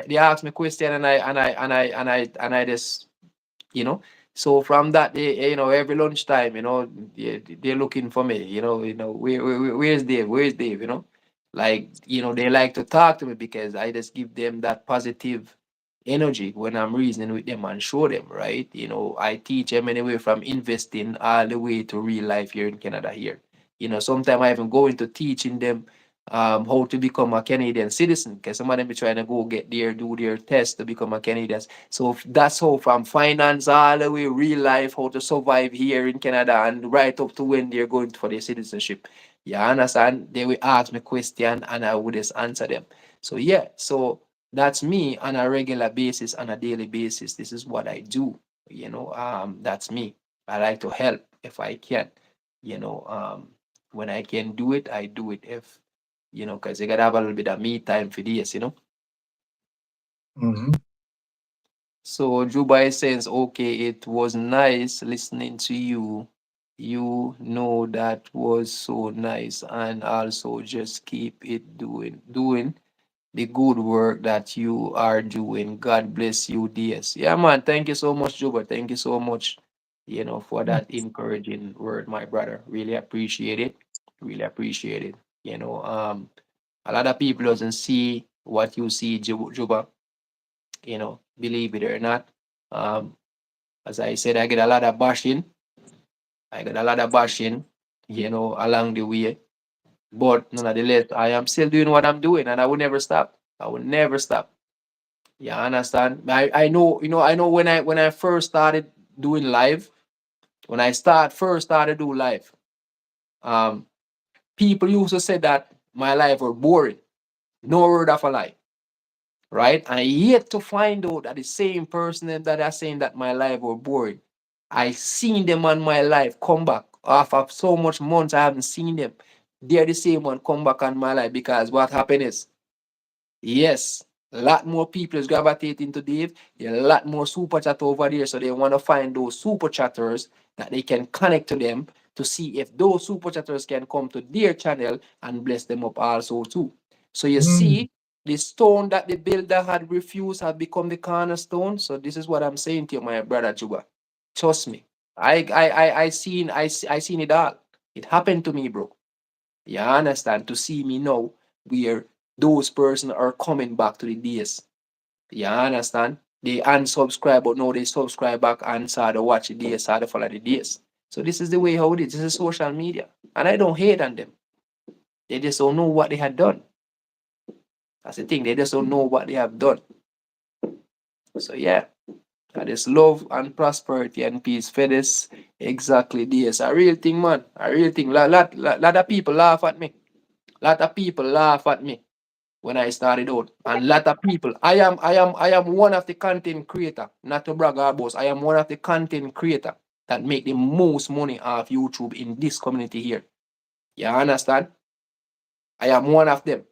They asked me question, and I just you know. So from that day, every lunchtime, they're looking for me. Where's Dave? Where's Dave? Like they like to talk to me because I just give them that positive energy when I'm reasoning with them and show them, right. I teach them anyway from investing all the way to real life here in Canada here. Sometimes I even go into teaching them how to become a Canadian citizen, because some of them be trying to go get do their test to become a Canadian. So that's how from finance all the way real life, how to survive here in Canada and right up to when they're going for their citizenship. You understand? They will ask me question and I would just answer them. So yeah, so that's me on a regular basis, on a daily basis. This is what I do. That's me. I like to help if I can. You know, when I can do it, I do it. If because you gotta have a little bit of me time for this. Hmm. So Juba says, okay, it was nice listening to you. That was so nice. And also just keep it doing the good work that you are doing. God bless you, DS. Yeah, man. Thank you so much, Juba. Thank you so much, for that encouraging word, my brother. Really appreciate it. Really appreciate it. A lot of people doesn't see what you see, Juba. Believe it or not. Um, as I said, I get a lot of bashing. I get a lot of bashing, along the way. But nonetheless, I am still doing what I'm doing, and I will never stop. I will never stop. You understand? I know when I first started doing live, when I first started doing live, um, people used to say that my life were boring. No word of a lie. Right? And yet to find out that the same person that are saying that my life were boring, I seen them on my life come back after so much months I haven't seen them. They're the same one come back on my life because what happened is, yes, a lot more people is gravitating to Dave. There are a lot more super chat over there, so they want to find those super chatters that they can connect to them to see if those super chatters can come to their channel and bless them up also too. So you Mm. see, the stone that the builder had refused have become the cornerstone. So this is what I'm saying to you, my brother Juba. Trust me. I seen it all. It happened to me, bro. You understand? To see me now where those persons are coming back to the days. You understand? They unsubscribe, but now they subscribe back and start to watch the days, start to follow the days. So this is the way how it is. This is social media. And I don't hate on them. They just don't know what they had done. That's the thing. They just don't know what they have done. So yeah. That is love and prosperity and peace for this. Exactly this. A real thing, man. A real thing. Lot of people laugh at me. Lot of people laugh at me when I started out. And lot of people, I am one of the content creator, not to brag or boast. I am one of the content creator that make the most money off YouTube in this community here. You understand? I am one of them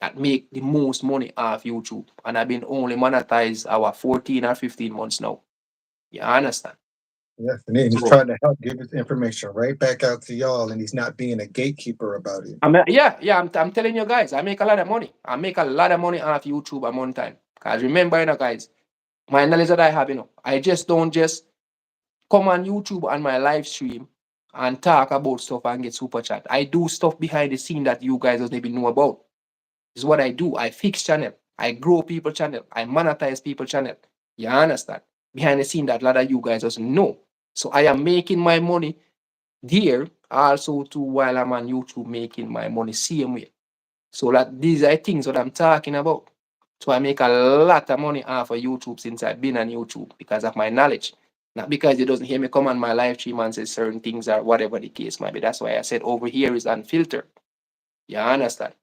that make the most money off YouTube. And I've been only monetized our 14 or 15 months now. You understand? Yes, and then he's So trying to help give this information right back out to y'all, and he's not being a gatekeeper about it. I'm telling you guys, I make a lot of money. I make a lot of money off YouTube at one time. Because remember, guys, my knowledge that I have, I just don't just come on YouTube on my live stream and talk about stuff and get super chat. I do stuff behind the scene that you guys don't even know about. This is what I do. I fix channel. I grow people channel. I monetize people channel. You understand? Behind the scene that a lot of you guys doesn't know. So I am making my money there also too while I'm on YouTube making my money same way. So that these are things that I'm talking about. So I make a lot of money off of YouTube since I've been on YouTube because of my knowledge. Not because it doesn't hear me come on my live stream and say certain things or whatever the case might be. That's why I said over here is unfiltered. You understand?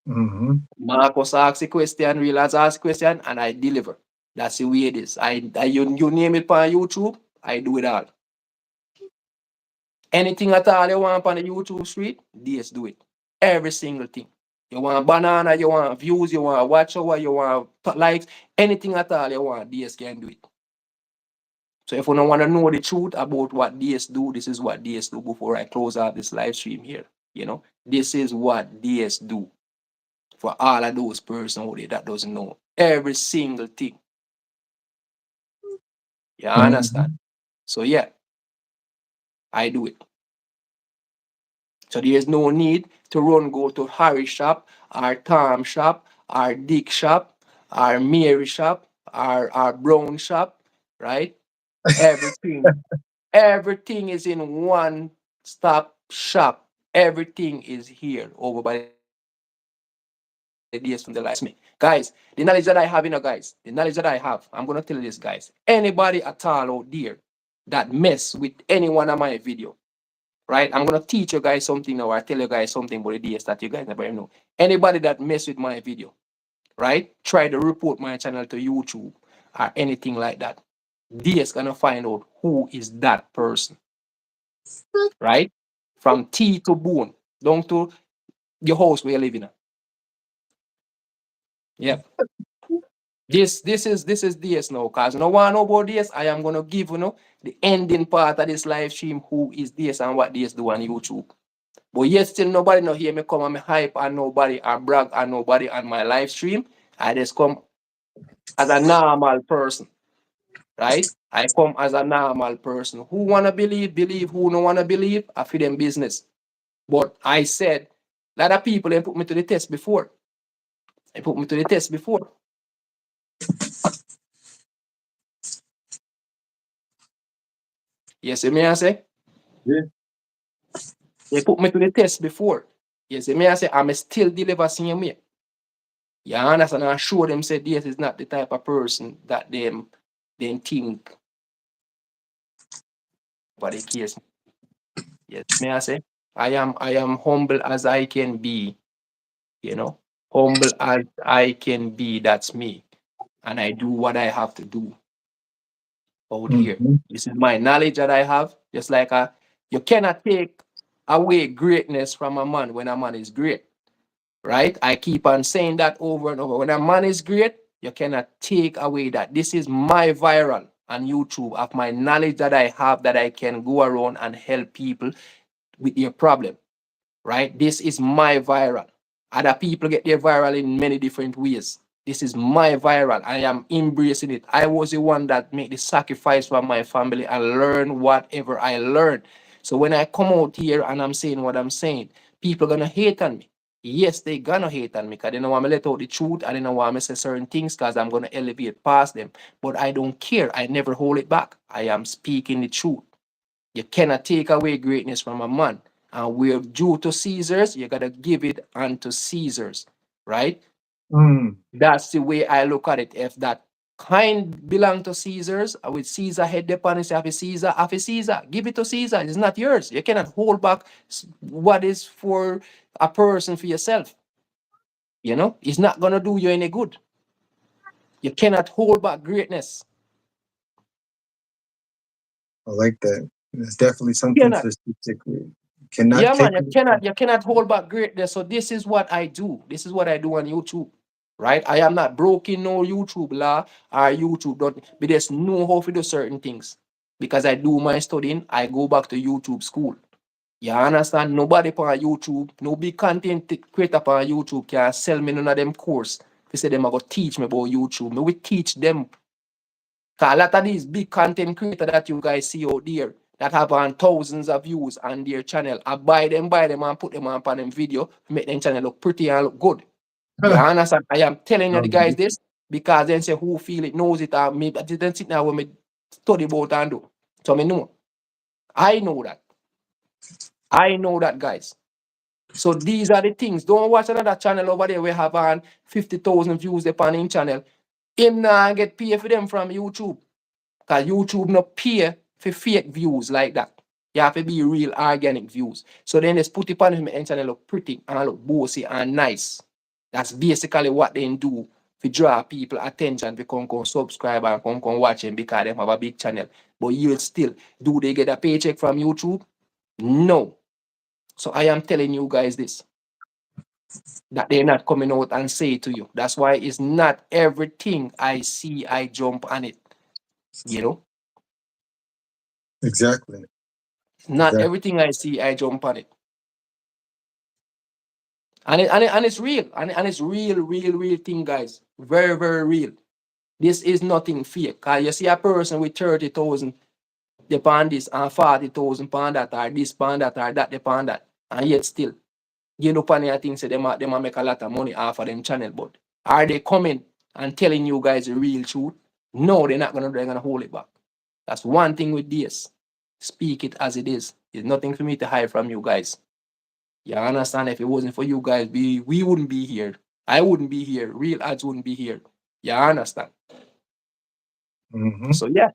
Mm-hmm. Marcus asks a question, Real has asked a question, and I deliver. That's the way it is. You name it on YouTube, I do it all. Anything at all you want on the YouTube street, DS do it. Every single thing. You want banana, you want views, you want watch hour, you want likes, anything at all you want, DS can do it. So if you don't want to know the truth about what DS do, this is what DS do before I close out this live stream here. You know, this is what DS do for all of those persons out there that doesn't know. Every single thing. You Mm-hmm. understand? So yeah, I do it. So there's no need to go to Harry shop, or Tom shop, or Dick shop, or Mary shop, or Brown shop, right? Everything, everything is in one stop shop. Everything is here over by the DS from the lights me. Guys, the knowledge that I have, guys, the knowledge that I have, I'm gonna tell you this, guys. Anybody at all out there that mess with any one of my video, right? I'm gonna teach you guys something now, or tell you guys something about the DS that you guys never know. Anybody that mess with my video, right? Try to report my channel to YouTube or anything like that. DS gonna find out who is that person, right? From T to bone, down to your house where you're living at. Yep. This is DS now, cause no one know about DS. I am gonna give the ending part of this live stream who is DS and what DS do on YouTube. But yet still nobody no hear me come and me hype and nobody and brag and nobody on my live stream. I just come as a normal person, right? I come as a normal person. Who wanna believe, believe. Who no wanna believe, I feel them business. But I said, a lot of people they put me to the test before. They put me to the test before. Yes, you may I say? Yeah. They put me to the test before. Yes, you may I say I'm still deliver same way. You understand? And I show them say this is not the type of person that them think for the case. Yes, may I say? I am humble as I can be, you know. Humble as I can be, that's me. And I do what I have to do out here. Mm-hmm. This is my knowledge that I have. Just like you cannot take away greatness from a man when a man is great. Right? I keep on saying that over and over. When a man is great, you cannot take away that. This is my viral on YouTube of my knowledge that I have that I can go around and help people with their problem. Right? This is my viral. Other people get their viral in many different ways. This is my viral. I am embracing it. I was the one that made the sacrifice for my family and learn whatever I learned. So when I come out here and I'm saying what I'm saying, people gonna hate on me. Yes, they gonna hate on me because they don't want me let out the truth and they don't want me say certain things because I'm gonna elevate past them. But I don't care. I never hold it back. I am speaking the truth. You cannot take away greatness from a man. And we're due to Caesars, you gotta give it unto Caesars, right? Mm. That's the way I look at it. If that kind belong to Caesars, with Caesar head upon it, have a Caesar, have a Caesar. Give it to Caesar. It's not yours. You cannot hold back what is for a person for yourself. It's not gonna do you any good. You cannot hold back greatness. I like that. It's definitely You something cannot. to stick with. You cannot Yeah, man, take you it. cannot you cannot hold back greatness. So this is what I do. This is what I do on YouTube. Right? I am not broken no YouTube law or YouTube don't but just know how to do certain things. Because I do my studying, I go back to YouTube school. You understand? Nobody on YouTube, no big content creator on YouTube can sell me none of them course. They say them are going to teach me about YouTube. Me we teach them. Cause a lot of these big content creators that you guys see out there that have on thousands of views on their channel, I buy them and put them on them video, make them channel look pretty and look good. You understand? I am telling you the guys this because then say who feel it, knows it, and me I didn't sit now when me study about and do. So me know. I know that. I know that, guys. So these are the things. Don't watch another channel over there where have on 50,000 views upon him channel. Him nah get paid for them from YouTube. Because YouTube no pay for fake views like that. You have to be real organic views. So then they put it on him and channel look pretty and look bossy and nice. That's basically what they do to draw people attention to come subscribe and come watch him because they have a big channel. But you still, do they get a paycheck from YouTube? No. So I am telling you guys this, that they're not coming out and say it to you. That's why it's not everything I see, I jump on it. You know, Exactly. not Exactly. everything I see, I jump on it. And it's real. And it's real thing, guys. Very, very real. This is nothing fake. Cause you see a person with 30,000 upon this and 40,000 pound that or this pound that or that upon that. And yet still, you know, upon your things say them a make a lot of money off of them channel. But are they coming and telling you guys the real truth? No, they're gonna hold it back. That's one thing with this. Speak it as it is. There's nothing for me to hide from you guys. You understand? If it wasn't for you guys, we wouldn't be here. I wouldn't be here. Real ads wouldn't be here. You understand? Mm-hmm. So yeah.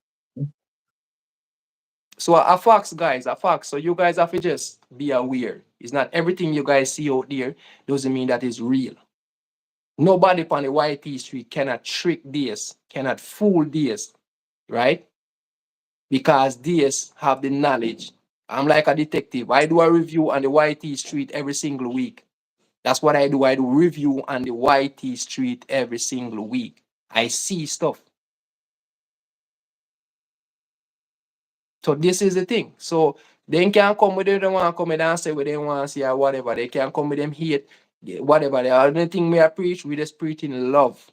So a facts, guys, a facts. So you guys have to just be aware. It's not everything you guys see out there doesn't mean that is real. Nobody on the YT street cannot trick this, cannot fool this, right? Because this have the knowledge. I'm like a detective. I do a review on the YT street every single week. That's what I do. I do review on the YT street every single week. I see stuff. So this is the thing. So they can come with them, they want to come in and say what they want to say or whatever. They can come with them hate, whatever. The only thing we are preach, we just preaching love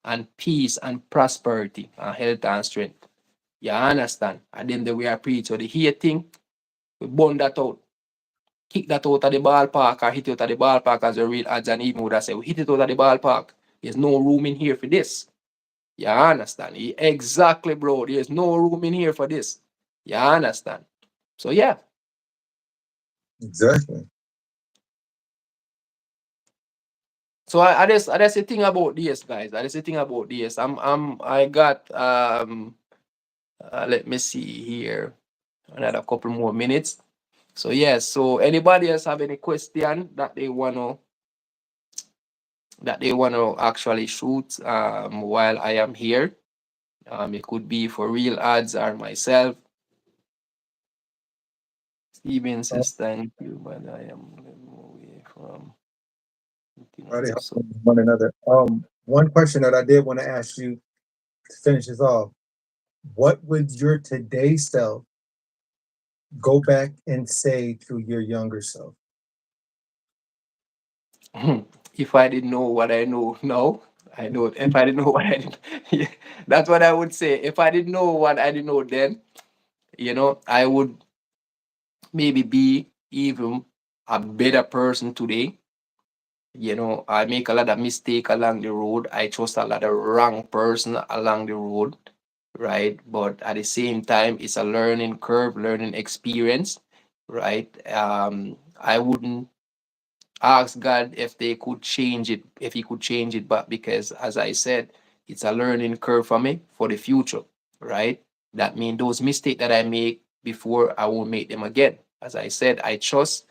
and peace and prosperity and health and strength. You understand? And then the we are preach. So the hate thing, we burn that out. Kick that out of the ballpark or hit it out of the ballpark as a real odds and even would have said, we hit it out of the ballpark. There's no room in here for this. You understand? Exactly, bro. There's no room in here for this. You understand? So yeah. Exactly. So I just the thing about this, guys. That is the thing about this. I got let me see here. Another couple more minutes. So yes, so anybody else have any question that they wanna actually shoot while I am here? It could be for real ads or myself. Steven Uh, says thank you, but I am away from Are they so helping one another? One question that I did want to ask you to finish this off. What would your today self go back and say to your younger self? if I didn't know what I know now, I know if I didn't know what I didn't, yeah, that's what I would say. If I didn't know what I didn't know then, I would maybe be even a better person today. I make a lot of mistake along the road. I trust a lot of wrong person along the road, right? But at the same time, it's a learning curve, learning experience, right? I wouldn't ask God if they could change it, if He could change it, but because, as I said, it's a learning curve for me for the future, right? That means those mistakes that I make before, I won't make them again. As I said, I trust,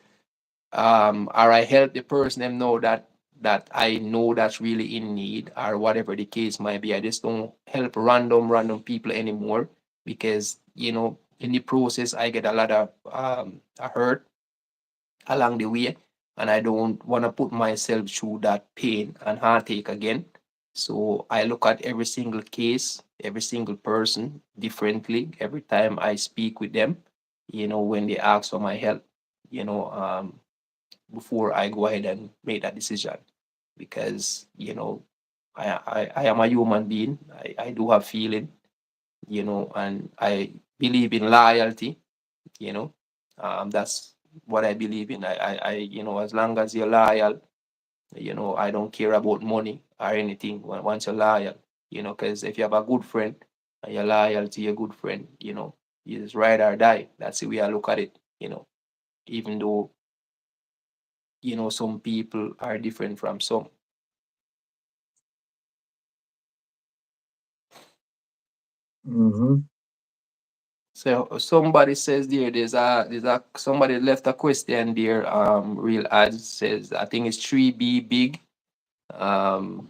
or I help the person them know that I know that's really in need, or whatever the case might be. I just don't help random people anymore because in the process I get a lot of hurt along the way, and I don't want to put myself through that pain and heartache again. So I look at every single case, every single person differently every time I speak with them, when they ask for my help, you know, um, before I go ahead and make that decision. Because, I am a human being. I do have feeling, and I believe in loyalty, you know. That's what I believe in. As long as you're loyal, I don't care about money or anything once you're loyal, because if you have a good friend and you're loyal to your good friend, is ride or die. That's the way I look at it, even though, some people are different from some. Mm-hmm. So somebody says there, there's a somebody left a question there. Real ad says, I think it's 3B big. Um,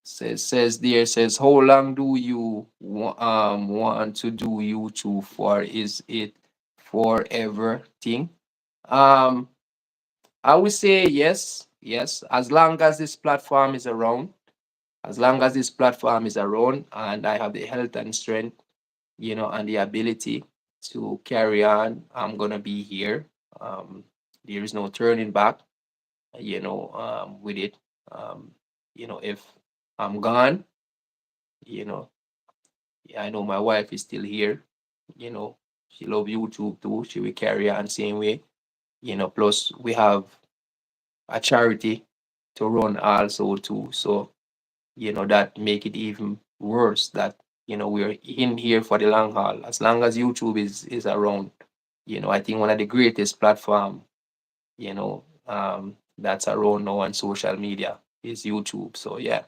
says how long do you want to do YouTube for? Is it forever thing? Um, I would say yes, yes. As long as this platform is around, and I have the health and strength, and the ability to carry on, I'm gonna be here. Um, there is no turning back, with it. Um, if I'm gone, you know, yeah, I know my wife is still here. You know, she love YouTube too. She will carry on same way. Plus we have a charity to run also too. So, that make it even worse that, we're in here for the long haul. As long as YouTube is around, I think one of the greatest platform, that's around now on social media is YouTube. So yeah,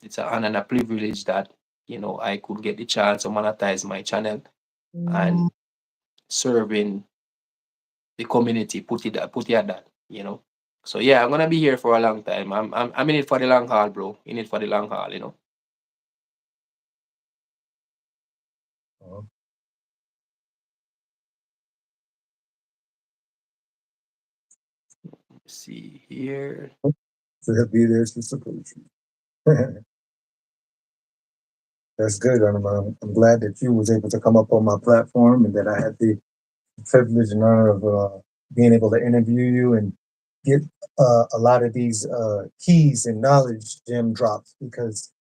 it's an honor and a privilege that, I could get the chance to monetize my channel and serving the community, put it at that. So yeah, I'm gonna be here for a long time. I'm in it for the long haul, bro. In it for the long haul. Oh, Let's see here. so he'll be there to support you. That's good. I'm glad that you was able to come up on my platform and that I had the privilege and honor of being able to interview you and get a lot of these keys and knowledge gem drops. Because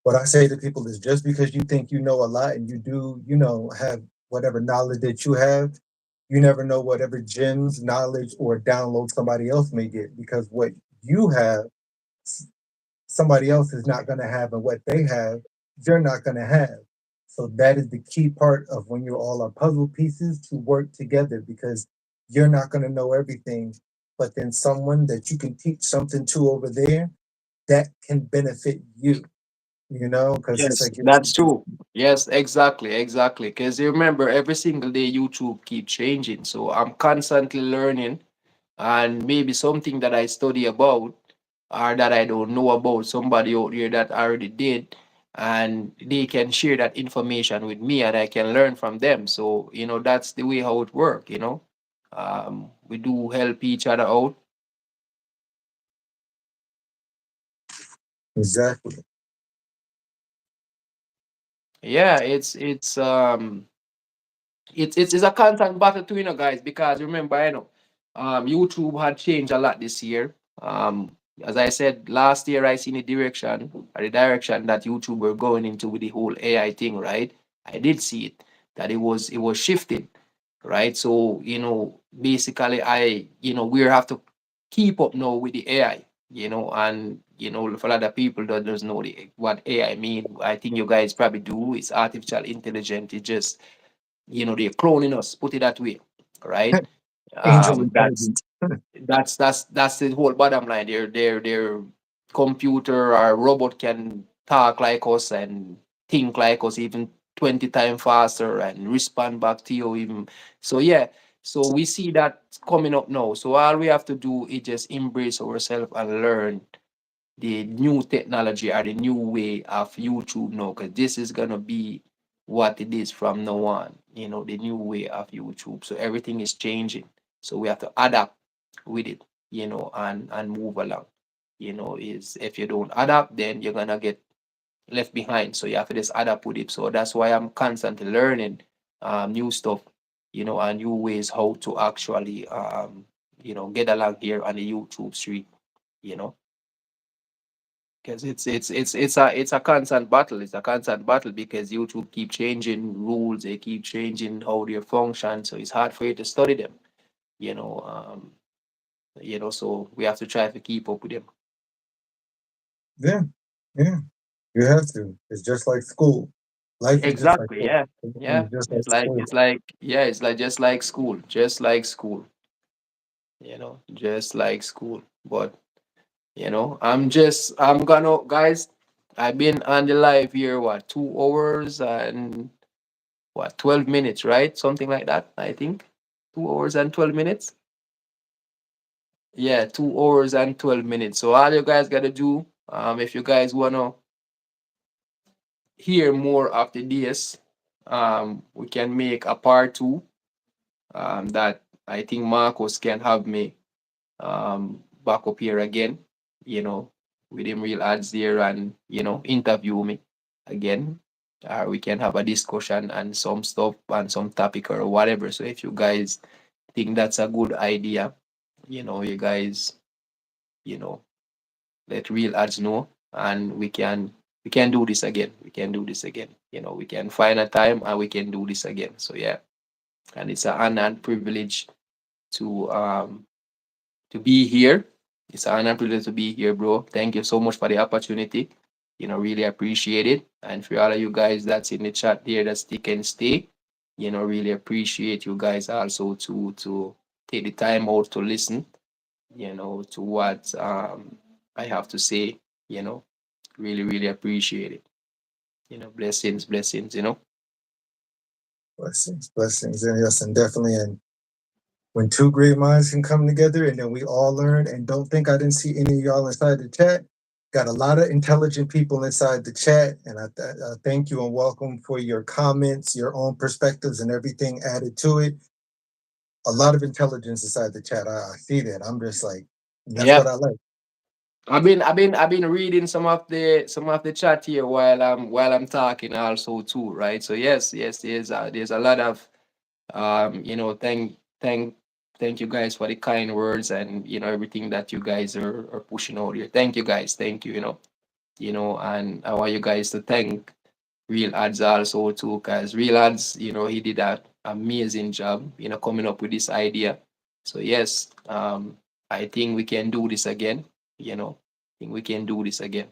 what I say to people is just because you think you know a lot and you do, have whatever knowledge that you have, you never know whatever gems, knowledge, or download somebody else may get. Because what you have, somebody else is not going to have, and what they have, you're not going to have. So that is the key part of when you're all are puzzle pieces to work together, because you're not going to know everything, but then someone that you can teach something to over there that can benefit you, because it's Yes, like, that's true. Yes, exactly, exactly. Because you remember, every single day YouTube keep changing, so I'm constantly learning, and maybe something that I study about or that I don't know about, somebody out there that already did, and they can share that information with me, and I can learn from them. So that's the way how it work. We do help each other out. exactly. Yeah, it's a constant battle too, guys, because remember, YouTube had changed a lot this year. As I said, last year I seen the direction that YouTube were going into with the whole AI thing, right? I did see it, that it was shifting, right? So, basically we have to keep up now with the AI, and for a lot of people that doesn't know what AI mean. I think you guys probably do. It's artificial intelligence. It just, they're cloning us, put it that way, right? Angel That's intelligence. that's the whole bottom line. Their computer or robot can talk like us and think like us, even 20 times faster, and respond back to you even. So yeah, so we see that coming up now. So all we have to do is just embrace ourselves and learn the new technology or the new way of YouTube now, because this is gonna be what it is from now on, the new way of YouTube. So everything is changing. So we have to adapt with it, and move along. Is if you don't adapt, then you're gonna get left behind. So you have to just adapt with it. So that's why I'm constantly learning new stuff, and new ways how to actually get along here on the YouTube street, you know because it's a constant battle. It's a constant battle because YouTube keep changing rules. They keep changing how they function. So it's hard for you to study them. You know, um, So we have to try to keep up with them. Yeah, yeah. You have to. It's just like school. Life is just like Exactly. school. Yeah. Everything Yeah. is just like It's like school. it's like yeah, it's like just like school, just like school. But I'm gonna guys, I've been on the live here what 2 hours and what 12 minutes, right? Something like that, I think. 2 hours and 12 minutes. Yeah, 2 hours and 12 minutes. So all you guys gotta do, if you guys wanna hear more of the DS, we can make a part two. That I think Marcos can have me back up here again, you know, with him real ads there and interview me again. We can have a discussion and some stuff and some topic or whatever. So if you guys think that's a good idea, you guys, you know, let real ads know and we can do this again. We can do this again. We can find a time and we can do this again. So yeah, and it's an honor and privilege to um to be here. It's an honor and privilege to be here, bro. Thank you so much for the opportunity. Really appreciate it. And for all of you guys that's in the chat there that stick and stay, really appreciate you guys also to take the time out to listen, to what I have to say, you know. Really, really appreciate it. Blessings, blessings. Blessings, blessings, and yes, and definitely. And when two great minds can come together, and then we all learn. And don't think I didn't see any of y'all inside the chat. Got a lot of intelligent people inside the chat, and I thank you and welcome for your comments, your own perspectives, and everything added to it. A lot of intelligence inside the chat. I see that. I'm just like, that's Yeah. what I like. I've been reading some of the chat here while I'm talking also too, right? So yes, there's a lot of thank you guys for the kind words and everything that you guys are pushing out here. Thank you guys, thank you, and I want you guys to thank Real Ads also too, because Real Ads, he did an amazing job, coming up with this idea. So yes, I think we can do this again. I think we can do this again.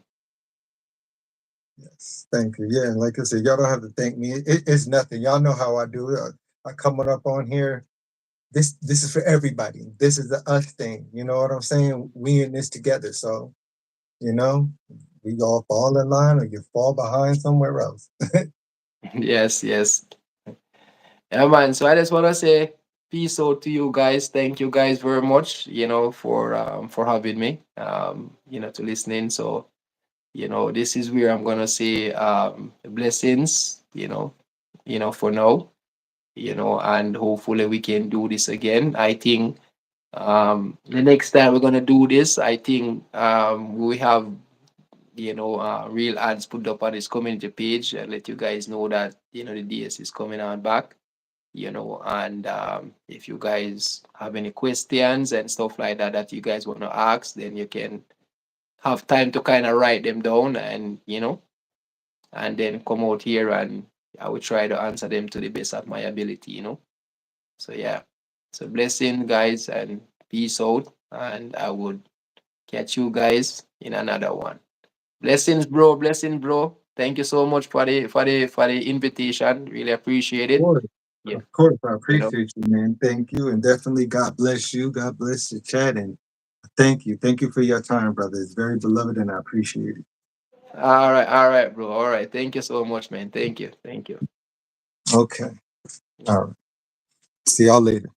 Yes, thank you. Yeah, and like I said, y'all don't have to thank me. It's nothing. Y'all know how I do it. I coming up on here. This is for everybody. This is the us thing. You know what I'm saying? We in this together. So you know, we all fall in line or you fall behind somewhere else. Yes, yes. Yeah, man. So I just want to say peace out to you guys. Thank you guys very much, for having me, to listening. So, this is where I'm gonna say blessings, for now, and hopefully we can do this again. I think the next time we're gonna do this, I think we have real ads put up on this community page and let you guys know that the DS is coming on back, and if you guys have any questions and stuff like that that you guys want to ask, then you can have time to kind of write them down and then come out here and I will try to answer them to the best of my ability. So yeah, so blessing guys and peace out, and I would catch you guys in another one. Blessings, bro. Blessings, bro. Thank you so much for the invitation. Really appreciate it. Course. Yeah, Of course, I you know. appreciate you, man. Thank you. And definitely God bless you. God bless the chat. And thank you. Thank you for your time, brother. It's very beloved and I appreciate it. All right, bro. All right. Thank you so much, man. Thank you. Thank you. Okay. Yeah. All right. See y'all later.